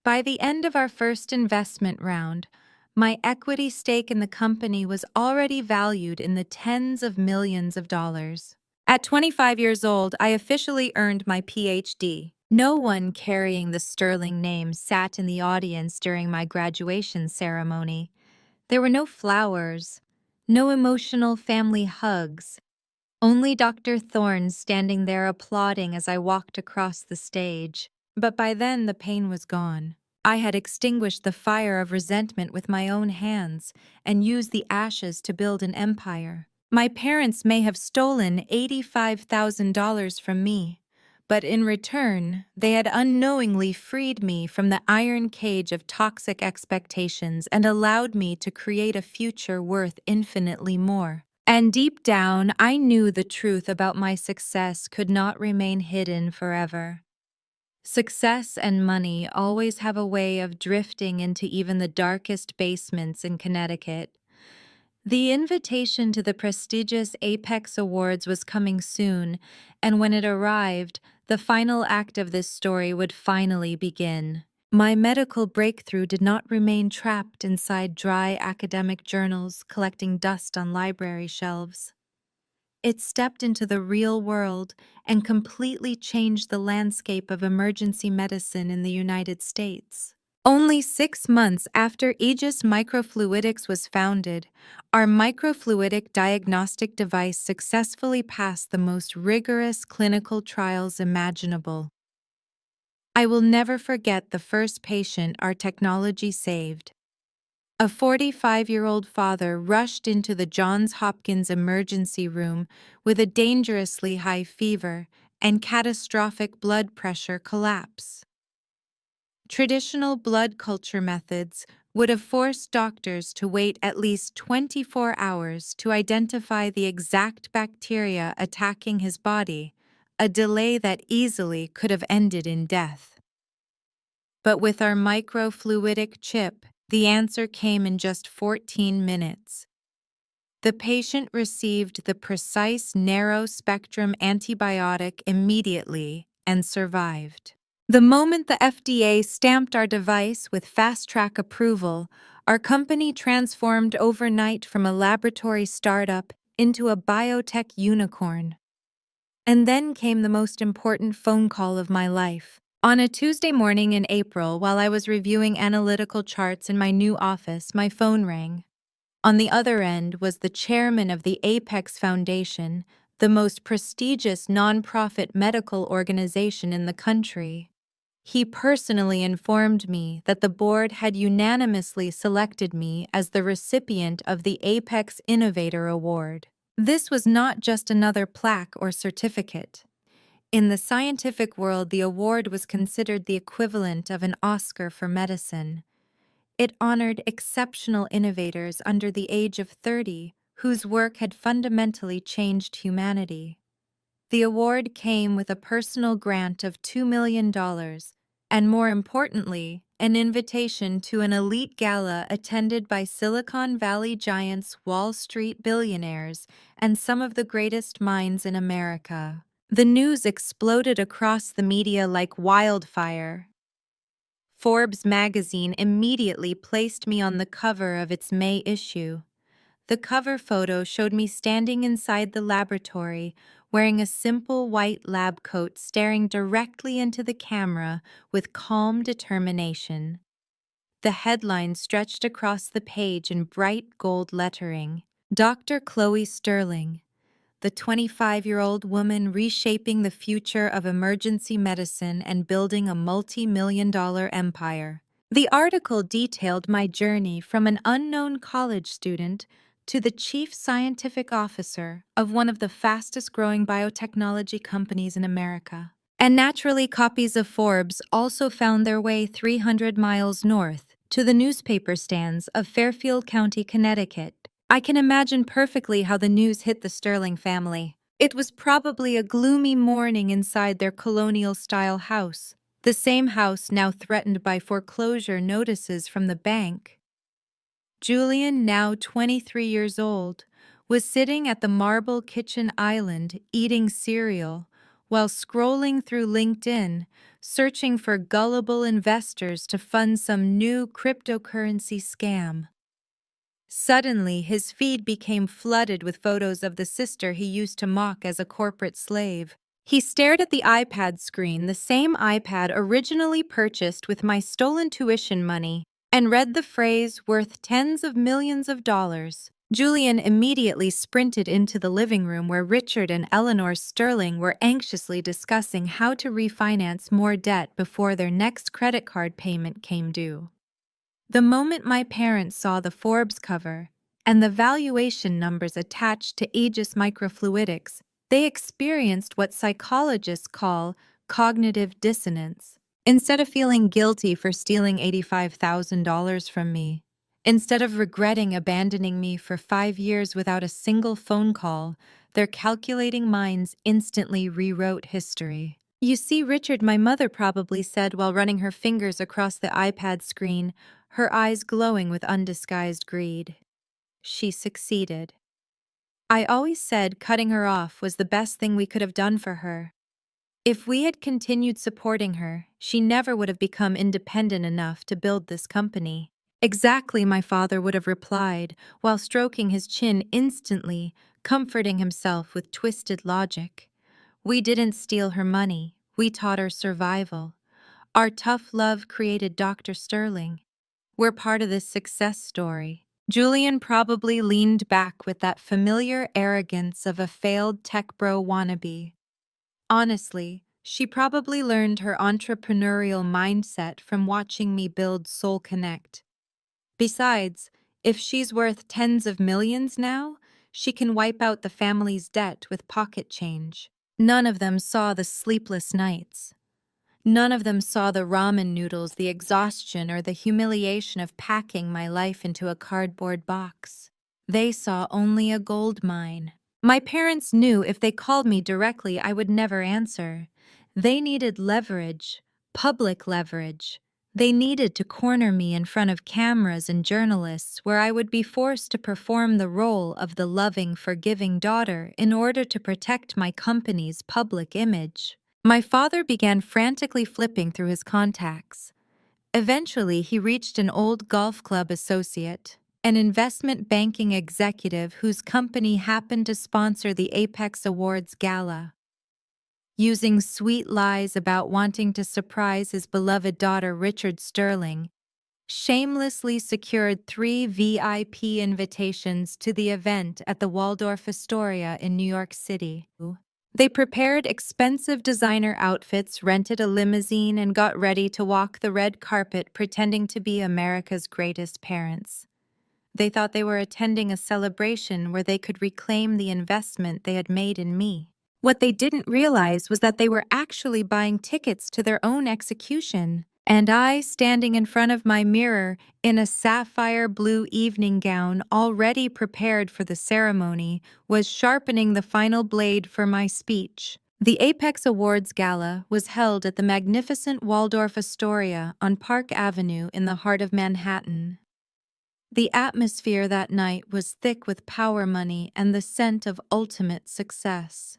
By the end of our first investment round, my equity stake in the company was already valued in the tens of millions of dollars. At 25 years old, I officially earned my PhD. No one carrying the Sterling name sat in the audience during my graduation ceremony. There were no flowers, no emotional family hugs, only Dr. Thorne standing there applauding as I walked across the stage. But by then the pain was gone. I had extinguished the fire of resentment with my own hands and used the ashes to build an empire. My parents may have stolen $85,000 from me, but in return, they had unknowingly freed me from the iron cage of toxic expectations and allowed me to create a future worth infinitely more. And deep down, I knew the truth about my success could not remain hidden forever. Success and money always have a way of drifting into even the darkest basements in Connecticut. The invitation to the prestigious Apex Awards was coming soon, and when it arrived, the final act of this story would finally begin. My medical breakthrough did not remain trapped inside dry academic journals collecting dust on library shelves. It stepped into the real world and completely changed the landscape of emergency medicine in the United States. Only 6 months after Aegis Microfluidics was founded, our microfluidic diagnostic device successfully passed the most rigorous clinical trials imaginable. I will never forget the first patient our technology saved. A 45-year-old father rushed into the Johns Hopkins emergency room with a dangerously high fever and catastrophic blood pressure collapse. Traditional blood culture methods would have forced doctors to wait at least 24 hours to identify the exact bacteria attacking his body, a delay that easily could have ended in death. But with our microfluidic chip, the answer came in just 14 minutes. The patient received the precise narrow-spectrum antibiotic immediately and survived. The moment the FDA stamped our device with fast-track approval, our company transformed overnight from a laboratory startup into a biotech unicorn. And then came the most important phone call of my life. On a Tuesday morning in April, while I was reviewing analytical charts in my new office, my phone rang. On the other end was the chairman of the Apex Foundation, the most prestigious nonprofit medical organization in the country. He personally informed me that the board had unanimously selected me as the recipient of the Apex Innovator Award. This was not just another plaque or certificate. In the scientific world, the award was considered the equivalent of an Oscar for medicine. It honored exceptional innovators under the age of 30 whose work had fundamentally changed humanity. The award came with a personal grant of $2 million, and more importantly, an invitation to an elite gala attended by Silicon Valley giants, Wall Street billionaires, and some of the greatest minds in America. The news exploded across the media like wildfire. Forbes magazine immediately placed me on the cover of its May issue. The cover photo showed me standing inside the laboratory, wearing a simple white lab coat, staring directly into the camera with calm determination. The headline stretched across the page in bright gold lettering: Dr. Chloe Sterling, the 25-year-old woman reshaping the future of emergency medicine and building a multi-million-dollar empire. The article detailed my journey from an unknown college student to the chief scientific officer of one of the fastest growing biotechnology companies in America. And naturally, copies of Forbes also found their way 300 miles north to the newspaper stands of Fairfield County, Connecticut. I can imagine perfectly how the news hit the Sterling family. It was probably a gloomy morning inside their colonial-style house, the same house now threatened by foreclosure notices from the bank. Julian, now 23 years old, was sitting at the marble kitchen island eating cereal while scrolling through LinkedIn, searching for gullible investors to fund some new cryptocurrency scam. Suddenly, his feed became flooded with photos of the sister he used to mock as a corporate slave. He stared at the iPad screen, the same iPad originally purchased with my stolen tuition money, and read the phrase worth tens of millions of dollars. Julian immediately sprinted into the living room where Richard and Eleanor Sterling were anxiously discussing how to refinance more debt before their next credit card payment came due. The moment my parents saw the Forbes cover and the valuation numbers attached to Aegis Microfluidics, they experienced what psychologists call cognitive dissonance. Instead of feeling guilty for stealing $85,000 from me, instead of regretting abandoning me for 5 years without a single phone call, their calculating minds instantly rewrote history. "You see, Richard," my mother probably said while running her fingers across the iPad screen, her eyes glowing with undisguised greed. She succeeded. I always said cutting her off was the best thing we could have done for her. If we had continued supporting her, she never would have become independent enough to build this company. Exactly, my father would have replied, while stroking his chin instantly, comforting himself with twisted logic. We didn't steal her money. We taught her survival. Our tough love created Dr. Sterling. We're part of this success story. Julian probably leaned back with that familiar arrogance of a failed tech bro wannabe. Honestly, she probably learned her entrepreneurial mindset from watching me build Soul Connect. Besides, if she's worth tens of millions now, she can wipe out the family's debt with pocket change. None of them saw the sleepless nights. None of them saw the ramen noodles, the exhaustion, or the humiliation of packing my life into a cardboard box. They saw only a gold mine. My parents knew if they called me directly, I would never answer. They needed leverage, public leverage. They needed to corner me in front of cameras and journalists where I would be forced to perform the role of the loving, forgiving daughter in order to protect my company's public image. My father began frantically flipping through his contacts. Eventually, he reached an old golf club associate, an investment banking executive whose company happened to sponsor the Apex Awards gala. Using sweet lies about wanting to surprise his beloved daughter Richard Sterling, shamelessly secured 3 VIP invitations to the event at the Waldorf Astoria in New York City. They prepared expensive designer outfits, rented a limousine, and got ready to walk the red carpet pretending to be America's greatest parents. They thought they were attending a celebration where they could reclaim the investment they had made in me. What they didn't realize was that they were actually buying tickets to their own execution. And I, standing in front of my mirror in a sapphire blue evening gown already prepared for the ceremony, was sharpening the final blade for my speech. The Apex Awards Gala was held at the magnificent Waldorf Astoria on Park Avenue in the heart of Manhattan. The atmosphere that night was thick with power money and the scent of ultimate success.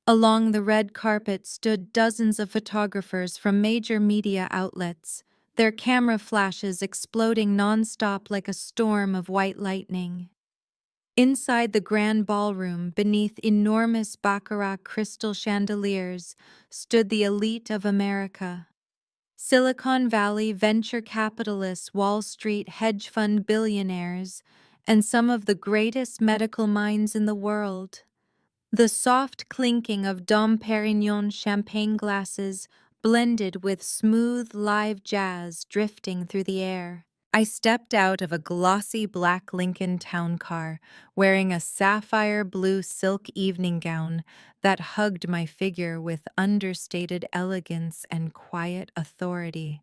Along the red carpet stood dozens of photographers from major media outlets, their camera flashes exploding nonstop like a storm of white lightning. Inside the grand ballroom, beneath enormous baccarat crystal chandeliers, stood the elite of America. Silicon Valley venture capitalists, Wall Street hedge fund billionaires, and some of the greatest medical minds in the world. The soft clinking of Dom Perignon champagne glasses blended with smooth live jazz drifting through the air. I stepped out of a glossy black Lincoln town car, wearing a sapphire blue silk evening gown that hugged my figure with understated elegance and quiet authority.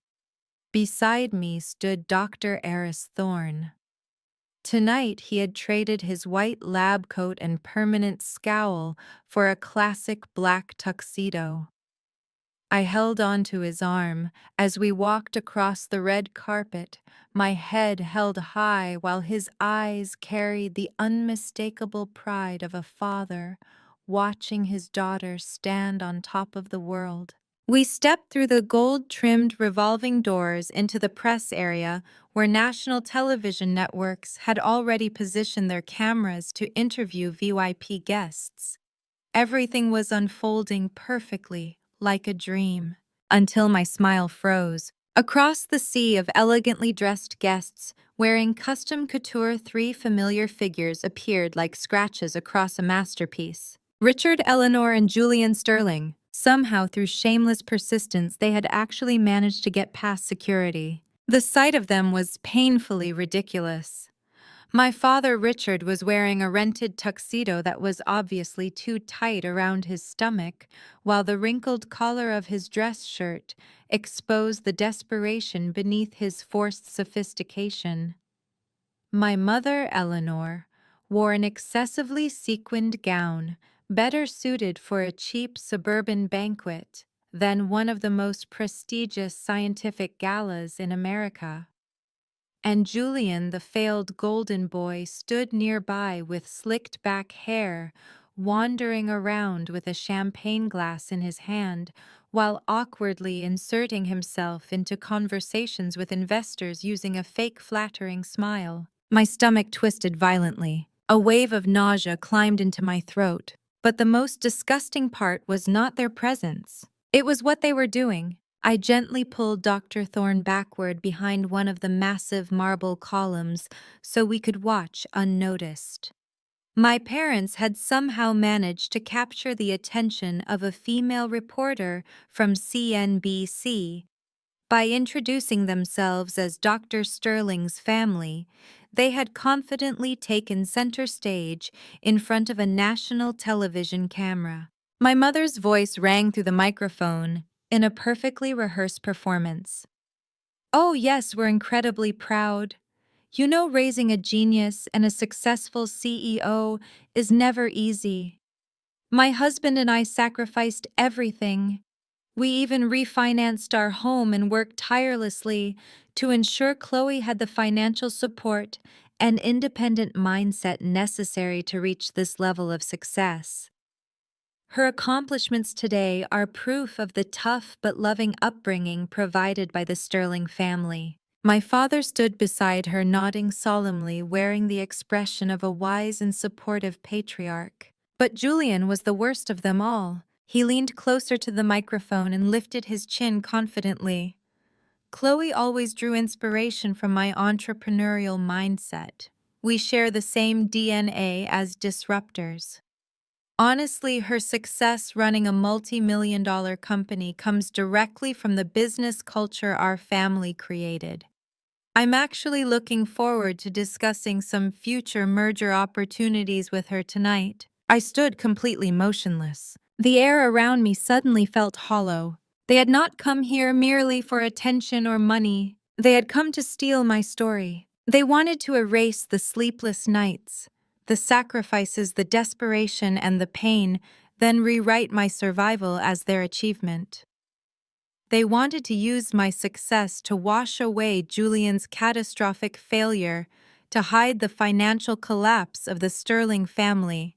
Beside me stood Dr. Eris Thorne. Tonight he had traded his white lab coat and permanent scowl for a classic black tuxedo. I held onto his arm as we walked across the red carpet, my head held high while his eyes carried the unmistakable pride of a father watching his daughter stand on top of the world. We stepped through the gold-trimmed revolving doors into the press area where national television networks had already positioned their cameras to interview VIP guests. Everything was unfolding perfectly, like a dream, until my smile froze. Across the sea of elegantly dressed guests, wearing custom couture, three familiar figures appeared like scratches across a masterpiece. Richard, Eleanor, and Julian Sterling. Somehow, through shameless persistence, they had actually managed to get past security. The sight of them was painfully ridiculous. My father, Richard, was wearing a rented tuxedo that was obviously too tight around his stomach, while the wrinkled collar of his dress shirt exposed the desperation beneath his forced sophistication. My mother, Eleanor, wore an excessively sequined gown, better suited for a cheap suburban banquet than one of the most prestigious scientific galas in America. And Julian, the failed golden boy, stood nearby with slicked back hair, wandering around with a champagne glass in his hand, while awkwardly inserting himself into conversations with investors using a fake flattering smile. My stomach twisted violently. A wave of nausea climbed into my throat. But the most disgusting part was not their presence. It was what they were doing. I gently pulled Dr. Thorne backward behind one of the massive marble columns so we could watch unnoticed. My parents had somehow managed to capture the attention of a female reporter from CNBC. By introducing themselves as Dr. Sterling's family, they had confidently taken center stage in front of a national television camera. My mother's voice rang through the microphone in a perfectly rehearsed performance. "Oh, yes, we're incredibly proud. You know, raising a genius and a successful CEO is never easy. My husband and I sacrificed everything. We even refinanced our home and worked tirelessly to ensure Chloe had the financial support and independent mindset necessary to reach this level of success. Her accomplishments today are proof of the tough but loving upbringing provided by the Sterling family." My father stood beside her, nodding solemnly, wearing the expression of a wise and supportive patriarch. But Julian was the worst of them all. He leaned closer to the microphone and lifted his chin confidently. "Chloe always drew inspiration from my entrepreneurial mindset. We share the same DNA as disruptors. Honestly, her success running a multi-million-dollar company comes directly from the business culture our family created. I'm actually looking forward to discussing some future merger opportunities with her tonight." I stood completely motionless. The air around me suddenly felt hollow. They had not come here merely for attention or money. They had come to steal my story. They wanted to erase the sleepless nights, the sacrifices, the desperation, and the pain, then rewrite my survival as their achievement. They wanted to use my success to wash away Julian's catastrophic failure, to hide the financial collapse of the Sterling family,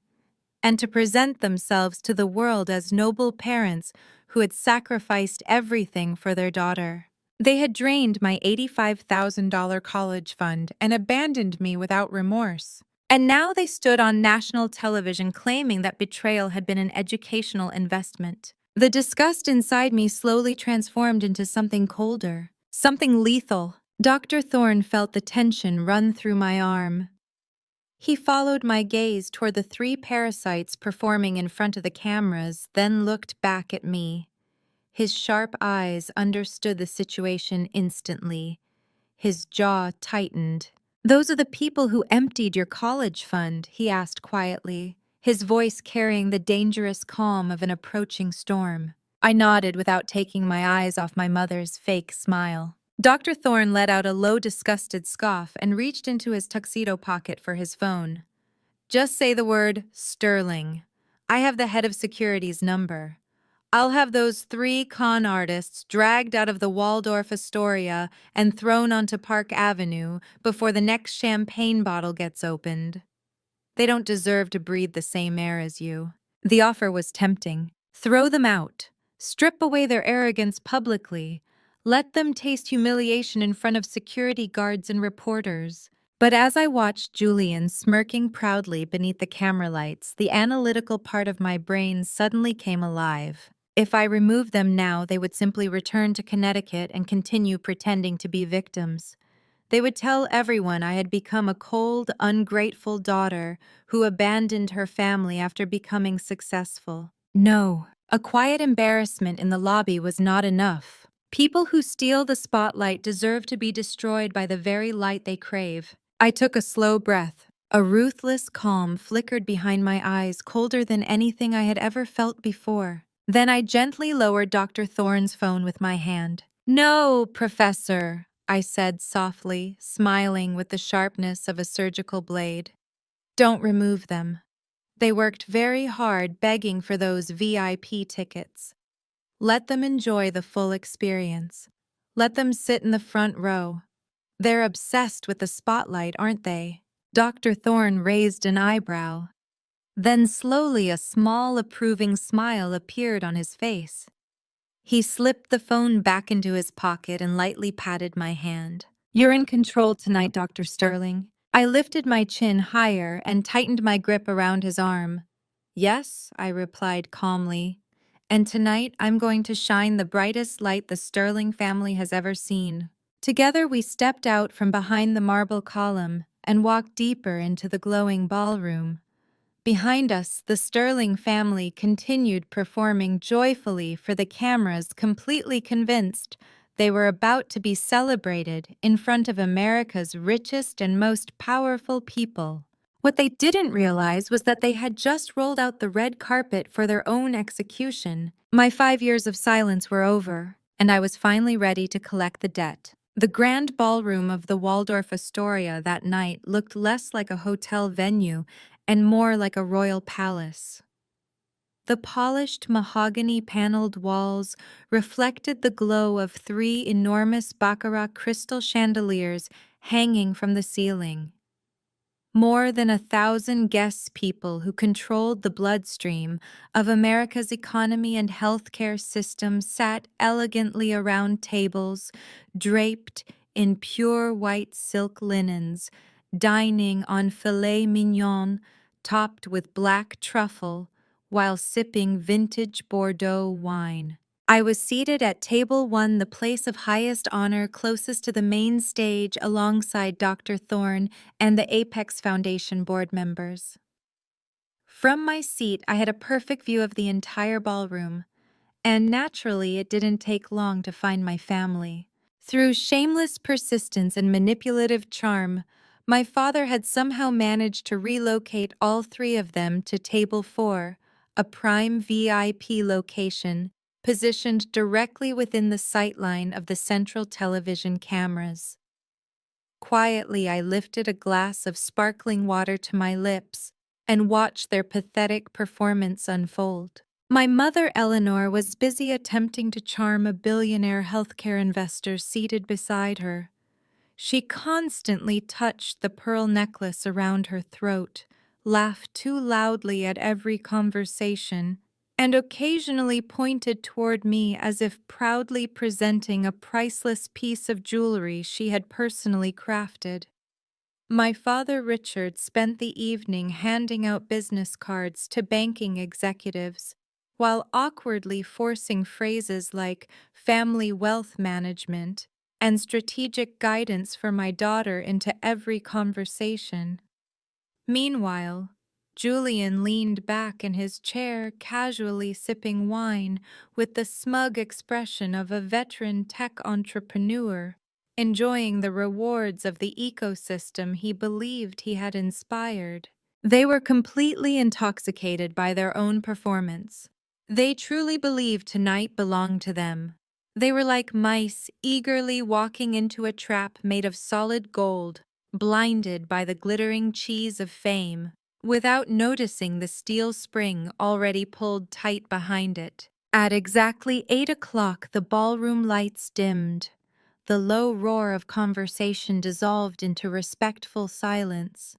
and to present themselves to the world as noble parents who had sacrificed everything for their daughter. They had drained my $85,000 college fund and abandoned me without remorse. And now they stood on national television claiming that Betrayal had been an educational investment. The disgust inside me slowly transformed into something colder, something lethal. Dr. Thorne felt the tension run through my arm. He followed my gaze toward the three parasites performing in front of the cameras, then looked back at me. His sharp eyes understood the situation instantly. His jaw tightened. "Those are the people who emptied your college fund," he asked quietly, his voice carrying the dangerous calm of an approaching storm. I nodded without taking my eyes off my mother's fake smile. Dr. Thorne let out a low, disgusted scoff and reached into his tuxedo pocket for his phone. "Just say the word Sterling. I have the head of security's number. I'll have those 3 con artists dragged out of the Waldorf Astoria and thrown onto Park Avenue before the next champagne bottle gets opened. They don't deserve to breathe the same air as you." The offer was tempting. Throw them out. Strip away their arrogance publicly. Let them taste humiliation in front of security guards and reporters. But as I watched Julian smirking proudly beneath the camera lights, the analytical part of my brain suddenly came alive. If I removed them now, they would simply return to Connecticut and continue pretending to be victims. They would tell everyone I had become a cold, ungrateful daughter who abandoned her family after becoming successful. No, a quiet embarrassment in the lobby was not enough. People who steal the spotlight deserve to be destroyed by the very light they crave. I took a slow breath. A ruthless calm flickered behind my eyes, colder than anything I had ever felt before. Then I gently lowered Dr. Thorne's phone with my hand. "No, Professor," I said softly, smiling with the sharpness of a surgical blade. "Don't remove them. They worked very hard begging for those VIP tickets. Let them enjoy the full experience. Let them sit in the front row. They're obsessed with the spotlight, aren't they?" Dr. Thorne raised an eyebrow. Then slowly a small, approving smile appeared on his face. He slipped the phone back into his pocket and lightly patted my hand. "You're in control tonight, Dr. Sterling." I lifted my chin higher and tightened my grip around his arm. "Yes," I replied calmly. "And tonight I'm going to shine the brightest light the Sterling family has ever seen." Together we stepped out from behind the marble column and walked deeper into the glowing ballroom. Behind us, the Sterling family continued performing joyfully for the cameras, completely convinced they were about to be celebrated in front of America's richest and most powerful people. What they didn't realize was that they had just rolled out the red carpet for their own execution. My 5 years of silence were over, and I was finally ready to collect the debt. The grand ballroom of the Waldorf Astoria that night looked less like a hotel venue and more like a royal palace. The polished mahogany-paneled walls reflected the glow of 3 enormous baccarat crystal chandeliers hanging from the ceiling. More than 1,000 guest people who controlled the bloodstream of America's economy and healthcare system sat elegantly around tables draped in pure white silk linens, dining on filet mignon topped with black truffle while sipping vintage Bordeaux wine. I was seated at table 1, the place of highest honor closest to the main stage alongside Dr. Thorne and the Apex Foundation board members. From my seat, I had a perfect view of the entire ballroom, and naturally, it didn't take long to find my family. Through shameless persistence and manipulative charm, my father had somehow managed to relocate all 3 of them to Table 4, a prime VIP location positioned directly within the sightline of the central television cameras. Quietly, I lifted a glass of sparkling water to my lips and watched their pathetic performance unfold. My mother, Eleanor, was busy attempting to charm a billionaire healthcare investor seated beside her. She constantly touched the pearl necklace around her throat, laughed too loudly at every conversation, and occasionally pointed toward me as if proudly presenting a priceless piece of jewelry she had personally crafted. My father, Richard, spent the evening handing out business cards to banking executives, while awkwardly forcing phrases like family wealth management and strategic guidance for my daughter into every conversation. Meanwhile, Julian leaned back in his chair, casually sipping wine with the smug expression of a veteran tech entrepreneur. enjoying the rewards of the ecosystem he believed he had inspired. They were completely intoxicated by their own performance. They truly believed tonight belonged to them. They were like mice eagerly walking into a trap made of solid gold, blinded by the glittering cheese of fame, without noticing the steel spring already pulled tight behind it. At exactly 8 o'clock, the ballroom lights dimmed. The low roar of conversation dissolved into respectful silence.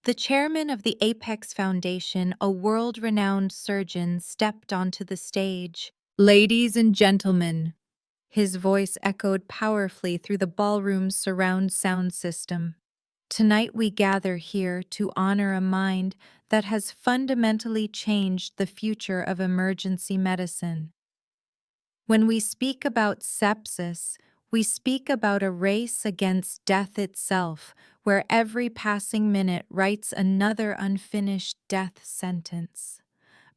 The chairman of the Apex Foundation, a world-renowned surgeon, stepped onto the stage. "Ladies and gentlemen," his voice echoed powerfully through the ballroom's surround sound system. "Tonight we gather here to honor a mind that has fundamentally changed the future of emergency medicine. When we speak about sepsis, we speak about a race against death itself, where every passing minute writes another unfinished death sentence.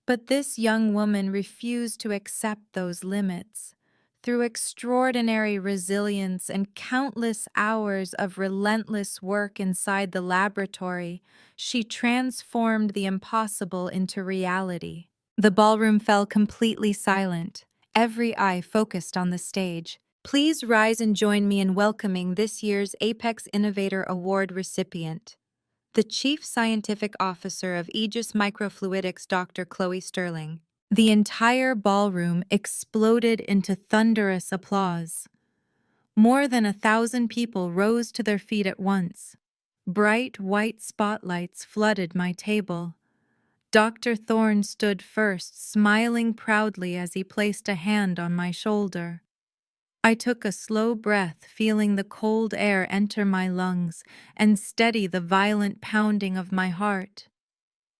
But this young woman refused to accept those limits. Through extraordinary resilience and countless hours of relentless work inside the laboratory, she transformed the impossible into reality." The ballroom fell completely silent, every eye focused on the stage. Please rise and join me in welcoming this year's Apex Innovator Award recipient, the Chief Scientific Officer of Aegis Microfluidics, Dr. Chloe Sterling. The entire ballroom exploded into thunderous applause. More than 1,000 people rose to their feet at once. Bright white spotlights flooded my table. Dr. Thorne stood first, smiling proudly as he placed a hand on my shoulder. I took a slow breath, feeling the cold air enter my lungs and steady the violent pounding of my heart.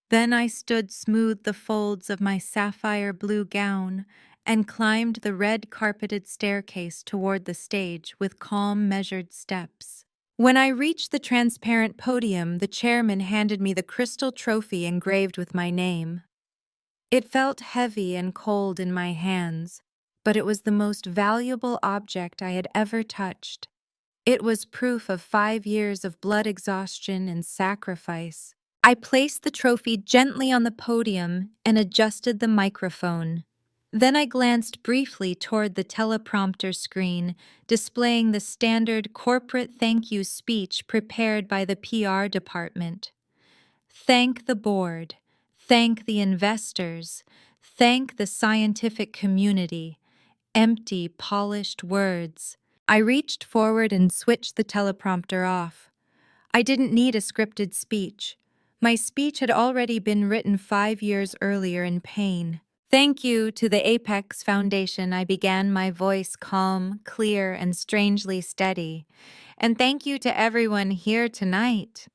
Then I smoothed the folds of my sapphire blue gown and climbed the red-carpeted staircase toward the stage with calm, measured steps. When I reached the transparent podium, the chairman handed me the crystal trophy engraved with my name. It felt heavy and cold in my hands, but it was the most valuable object I had ever touched. It was proof of 5 years of blood exhaustion and sacrifice. I placed the trophy gently on the podium and adjusted the microphone. Then I glanced briefly toward the teleprompter screen, displaying the standard corporate thank you speech prepared by the PR department. Thank the board. Thank the investors. Thank the scientific community. Empty, polished words. I reached forward and switched the teleprompter off. I didn't need a scripted speech. My speech had already been written 5 years earlier in pain. "Thank you to the Apex Foundation," I began, my voice calm, clear, and strangely steady. "And thank you to everyone here tonight."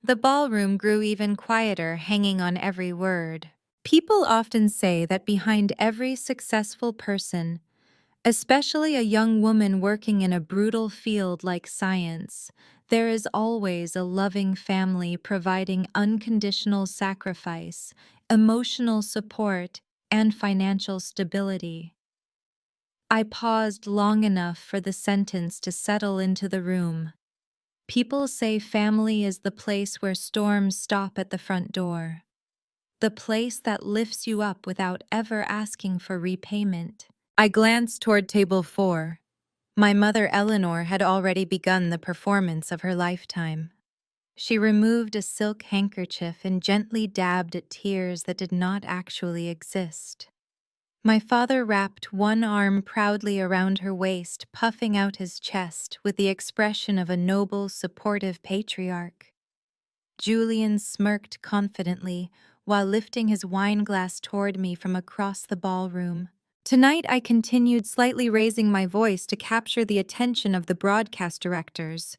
The ballroom grew even quieter, hanging on every word. People often say that behind every successful person, especially a young woman working in a brutal field like science, there is always a loving family providing unconditional sacrifice, emotional support, and financial stability. I paused long enough for the sentence to settle into the room. People say family is the place where storms stop at the front door, the place that lifts you up without ever asking for repayment. I glanced toward table 4. My mother Eleanor had already begun the performance of her lifetime. She removed a silk handkerchief and gently dabbed at tears that did not actually exist. My father wrapped one arm proudly around her waist, puffing out his chest with the expression of a noble, supportive patriarch. Julian smirked confidently while lifting his wine glass toward me from across the ballroom. Tonight I continued, slightly raising my voice to capture the attention of the broadcast directors.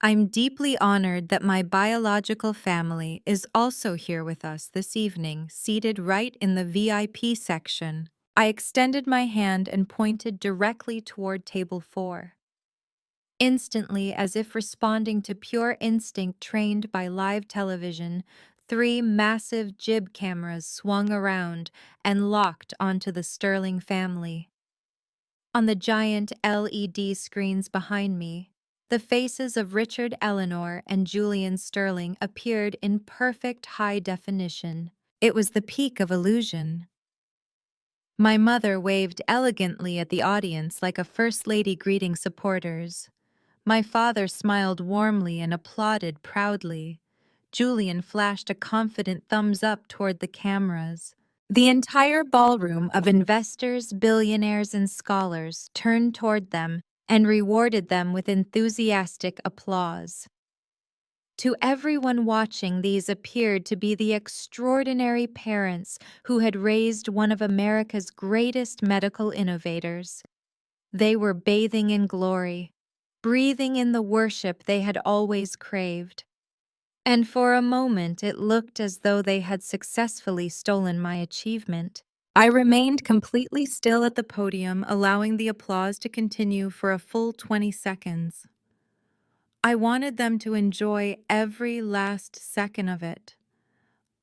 "I'm deeply honored that my biological family is also here with us this evening, seated right in the VIP section." I extended my hand and pointed directly toward table 4. Instantly, as if responding to pure instinct trained by live television, 3 massive jib cameras swung around and locked onto the Sterling family. On the giant LED screens behind me, the faces of Richard Eleanor and Julian Sterling appeared in perfect high definition. It was the peak of illusion. My mother waved elegantly at the audience like a first lady greeting supporters. My father smiled warmly and applauded proudly. Julian flashed a confident thumbs up toward the cameras. The entire ballroom of investors, billionaires, and scholars turned toward them and rewarded them with enthusiastic applause. To everyone watching, these appeared to be the extraordinary parents who had raised one of America's greatest medical innovators. They were bathing in glory, breathing in the worship they had always craved. And for a moment it looked as though they had successfully stolen my achievement. I remained completely still at the podium, allowing the applause to continue for a full 20 seconds. I wanted them to enjoy every last second of it.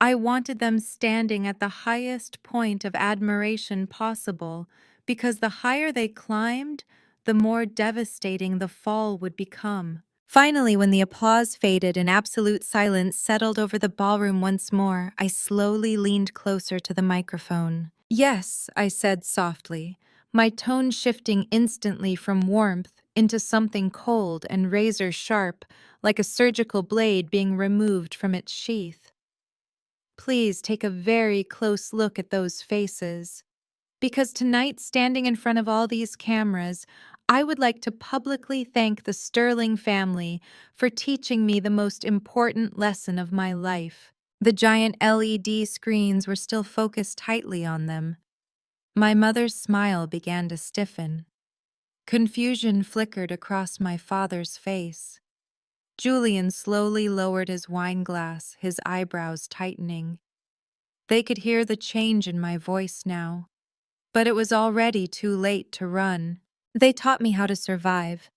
I wanted them standing at the highest point of admiration possible, because the higher they climbed, the more devastating the fall would become. Finally, when the applause faded and absolute silence settled over the ballroom once more, I slowly leaned closer to the microphone. "Yes," I said softly, my tone shifting instantly from warmth into something cold and razor sharp, like a surgical blade being removed from its sheath. "Please take a very close look at those faces. Because tonight, standing in front of all these cameras, I would like to publicly thank the Sterling family for teaching me the most important lesson of my life." The giant LED screens were still focused tightly on them. My mother's smile began to stiffen. Confusion flickered across my father's face. Julian slowly lowered his wine glass, his eyebrows tightening. They could hear the change in my voice now. But it was already too late to run. "They taught me how to survive."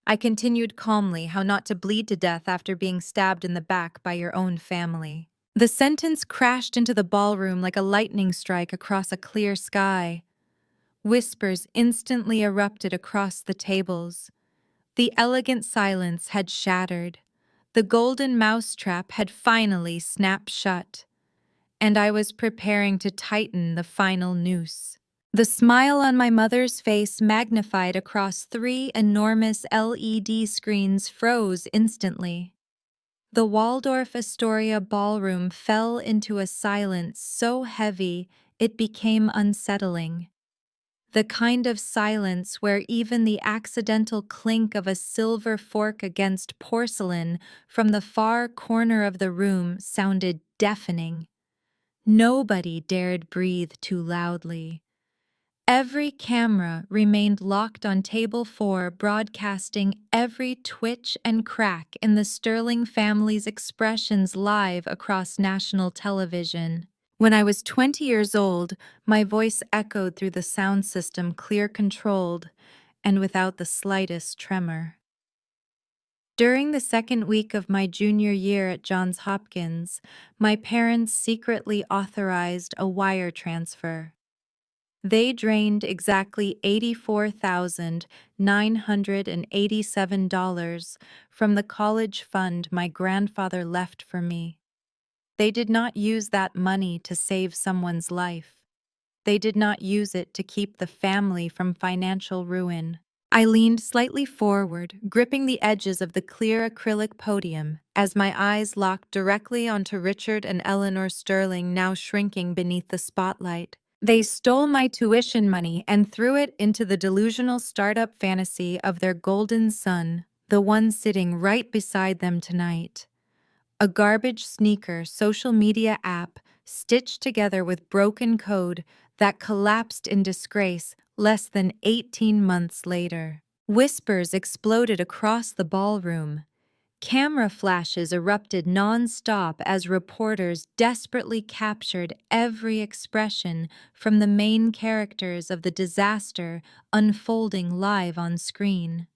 I continued calmly, "how not to bleed to death after being stabbed in the back by your own family." The sentence crashed into the ballroom like a lightning strike across a clear sky. Whispers instantly erupted across the tables. The elegant silence had shattered. The golden mousetrap had finally snapped shut, and I was preparing to tighten the final noose. The smile on my mother's face, magnified across 3 enormous LED screens, froze instantly. The Waldorf Astoria ballroom fell into a silence so heavy it became unsettling. The kind of silence where even the accidental clink of a silver fork against porcelain from the far corner of the room sounded deafening. Nobody dared breathe too loudly. Every camera remained locked on table 4, broadcasting every twitch and crack in the Sterling family's expressions live across national television. When I was 20 years old, my voice echoed through the sound system, clear, controlled, and without the slightest tremor. During the second week of my junior year at Johns Hopkins, my parents secretly authorized a wire transfer. They drained exactly $84,987 from the college fund my grandfather left for me. They did not use that money to save someone's life. They did not use it to keep the family from financial ruin. I leaned slightly forward, gripping the edges of the clear acrylic podium as my eyes locked directly onto Richard and Eleanor Sterling, now shrinking beneath the spotlight. They stole my tuition money and threw it into the delusional startup fantasy of their golden son, the one sitting right beside them tonight. A garbage sneaker social media app stitched together with broken code that collapsed in disgrace less than 18 months later. Whispers exploded across the ballroom. Camera flashes erupted non-stop as reporters desperately captured every expression from the main characters of the disaster unfolding live on screen.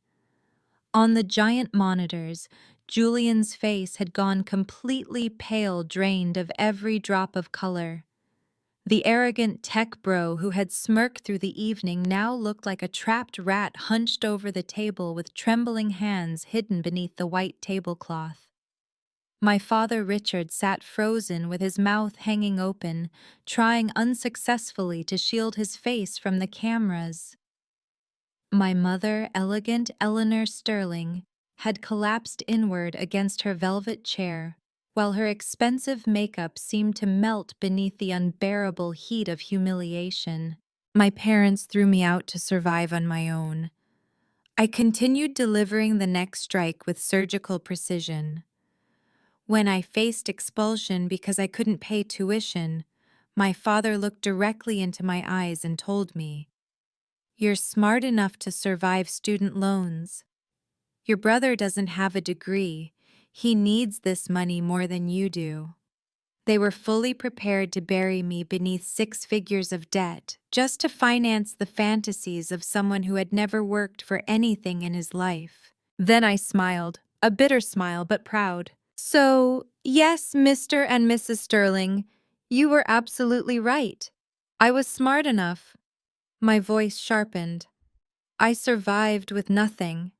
On the giant monitors, Julian's face had gone completely pale, drained of every drop of color. The arrogant tech bro who had smirked through the evening now looked like a trapped rat hunched over the table with trembling hands hidden beneath the white tablecloth. My father Richard sat frozen with his mouth hanging open, trying unsuccessfully to shield his face from the cameras. My mother, elegant Eleanor Sterling, had collapsed inward against her velvet chair, while her expensive makeup seemed to melt beneath the unbearable heat of humiliation. My parents threw me out to survive on my own. I continued delivering the next strike with surgical precision. When I faced expulsion because I couldn't pay tuition, my father looked directly into my eyes and told me, "You're smart enough to survive student loans. Your brother doesn't have a degree. He needs this money more than you do." They were fully prepared to bury me beneath 6 figures of debt just to finance the fantasies of someone who had never worked for anything in his life. Then I smiled, a bitter smile but proud. "So, yes, Mr. and Mrs. Sterling, you were absolutely right. I was smart enough." My voice sharpened. I survived with nothing.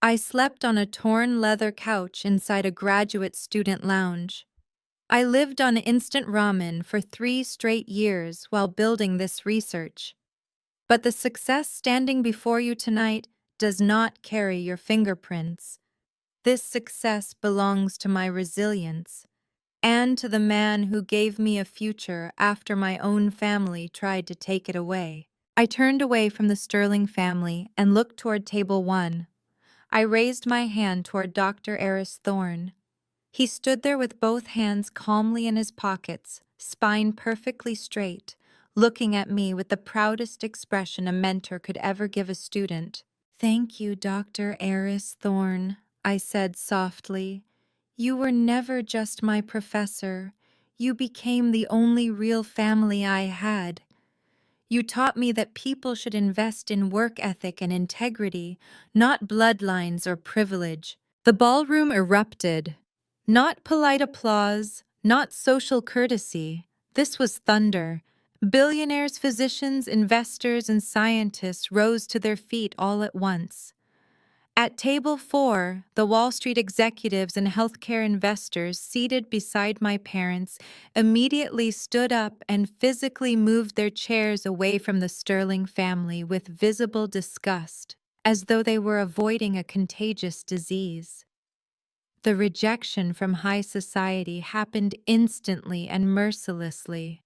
I slept on a torn leather couch inside a graduate student lounge. I lived on instant ramen for 3 straight years while building this research. But the success standing before you tonight does not carry your fingerprints. This success belongs to my resilience and to the man who gave me a future after my own family tried to take it away. I turned away from the Sterling family and looked toward table 1. I raised my hand toward Dr. Eris Thorne. He stood there with both hands calmly in his pockets, spine perfectly straight, looking at me with the proudest expression a mentor could ever give a student. "Thank you, Dr. Eris Thorne," I said softly. "You were never just my professor. You became the only real family I had. You taught me that people should invest in work ethic and integrity, not bloodlines or privilege." The ballroom erupted. Not polite applause, not social courtesy. This was thunder. Billionaires, physicians, investors, and scientists rose to their feet all at once. At table 4, the Wall Street executives and healthcare investors seated beside my parents immediately stood up and physically moved their chairs away from the Sterling family with visible disgust, as though they were avoiding a contagious disease. The rejection from high society happened instantly and mercilessly.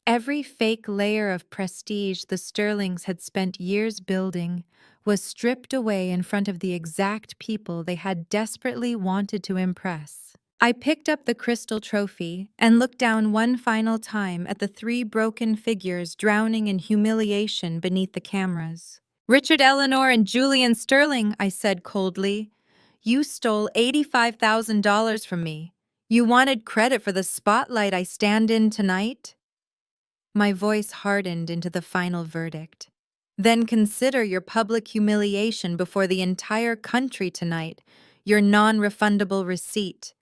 Every fake layer of prestige the Sterlings had spent years building was stripped away in front of the exact people they had desperately wanted to impress. I picked up the crystal trophy and looked down one final time at the 3 broken figures drowning in humiliation beneath the cameras. "Richard Eleanor and Julian Sterling," I said coldly. "You stole $85,000 from me. You wanted credit for the spotlight I stand in tonight?" My voice hardened into the final verdict. "Then consider your public humiliation before the entire country tonight, your non-refundable receipt.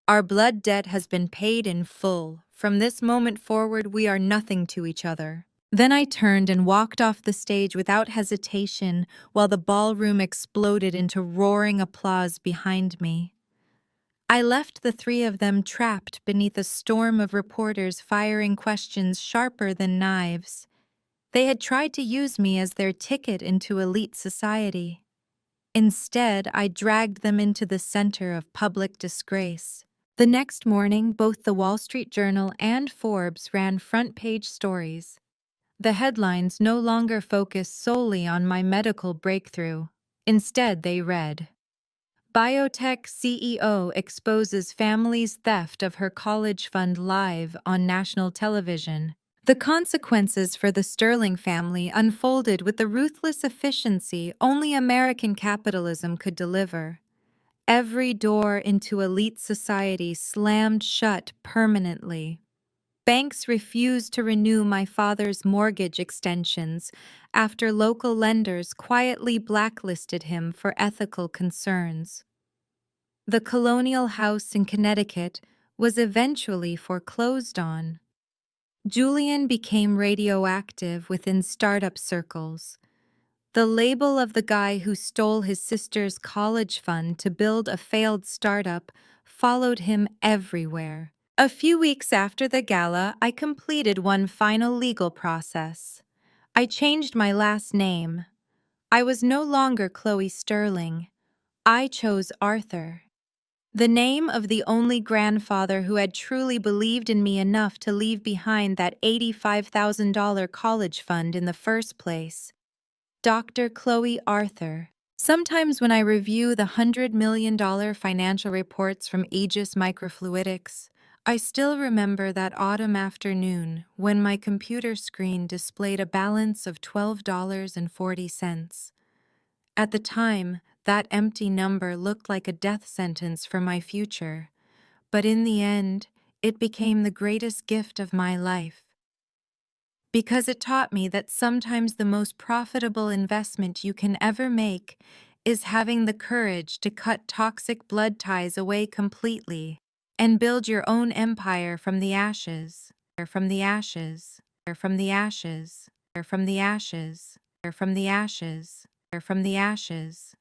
Our blood debt has been paid in full. From this moment forward, we are nothing to each other." Then I turned and walked off the stage without hesitation while the ballroom exploded into roaring applause behind me. I left the 3 of them trapped beneath a storm of reporters firing questions sharper than knives. They had tried to use me as their ticket into elite society. Instead, I dragged them into the center of public disgrace. The next morning, both the Wall Street Journal and Forbes ran front-page stories. The headlines no longer focused solely on my medical breakthrough. Instead, they read, "Biotech CEO exposes family's theft of her college fund live on national television." The consequences for the Sterling family unfolded with the ruthless efficiency only American capitalism could deliver. Every door into elite society slammed shut permanently. Banks refused to renew my father's mortgage extensions after local lenders quietly blacklisted him for ethical concerns. The colonial house in Connecticut was eventually foreclosed on. Julian became radioactive within startup circles. The label of the guy who stole his sister's college fund to build a failed startup followed him everywhere. A few weeks after the gala, I completed one final legal process. I changed my last name. I was no longer Chloe Sterling. I chose Arthur. The name of the only grandfather who had truly believed in me enough to leave behind that $85,000 college fund in the first place. Dr. Chloe Arthur. Sometimes when I review the $100 million financial reports from Aegis Microfluidics, I still remember that autumn afternoon when my computer screen displayed a balance of $12.40. At the time, that empty number looked like a death sentence for my future, but in the end, it became the greatest gift of my life. Because it taught me that sometimes the most profitable investment you can ever make is having the courage to cut toxic blood ties away completely and build your own empire from the ashes, or from the ashes, or from the ashes, or from the ashes, or from the ashes, or from the ashes.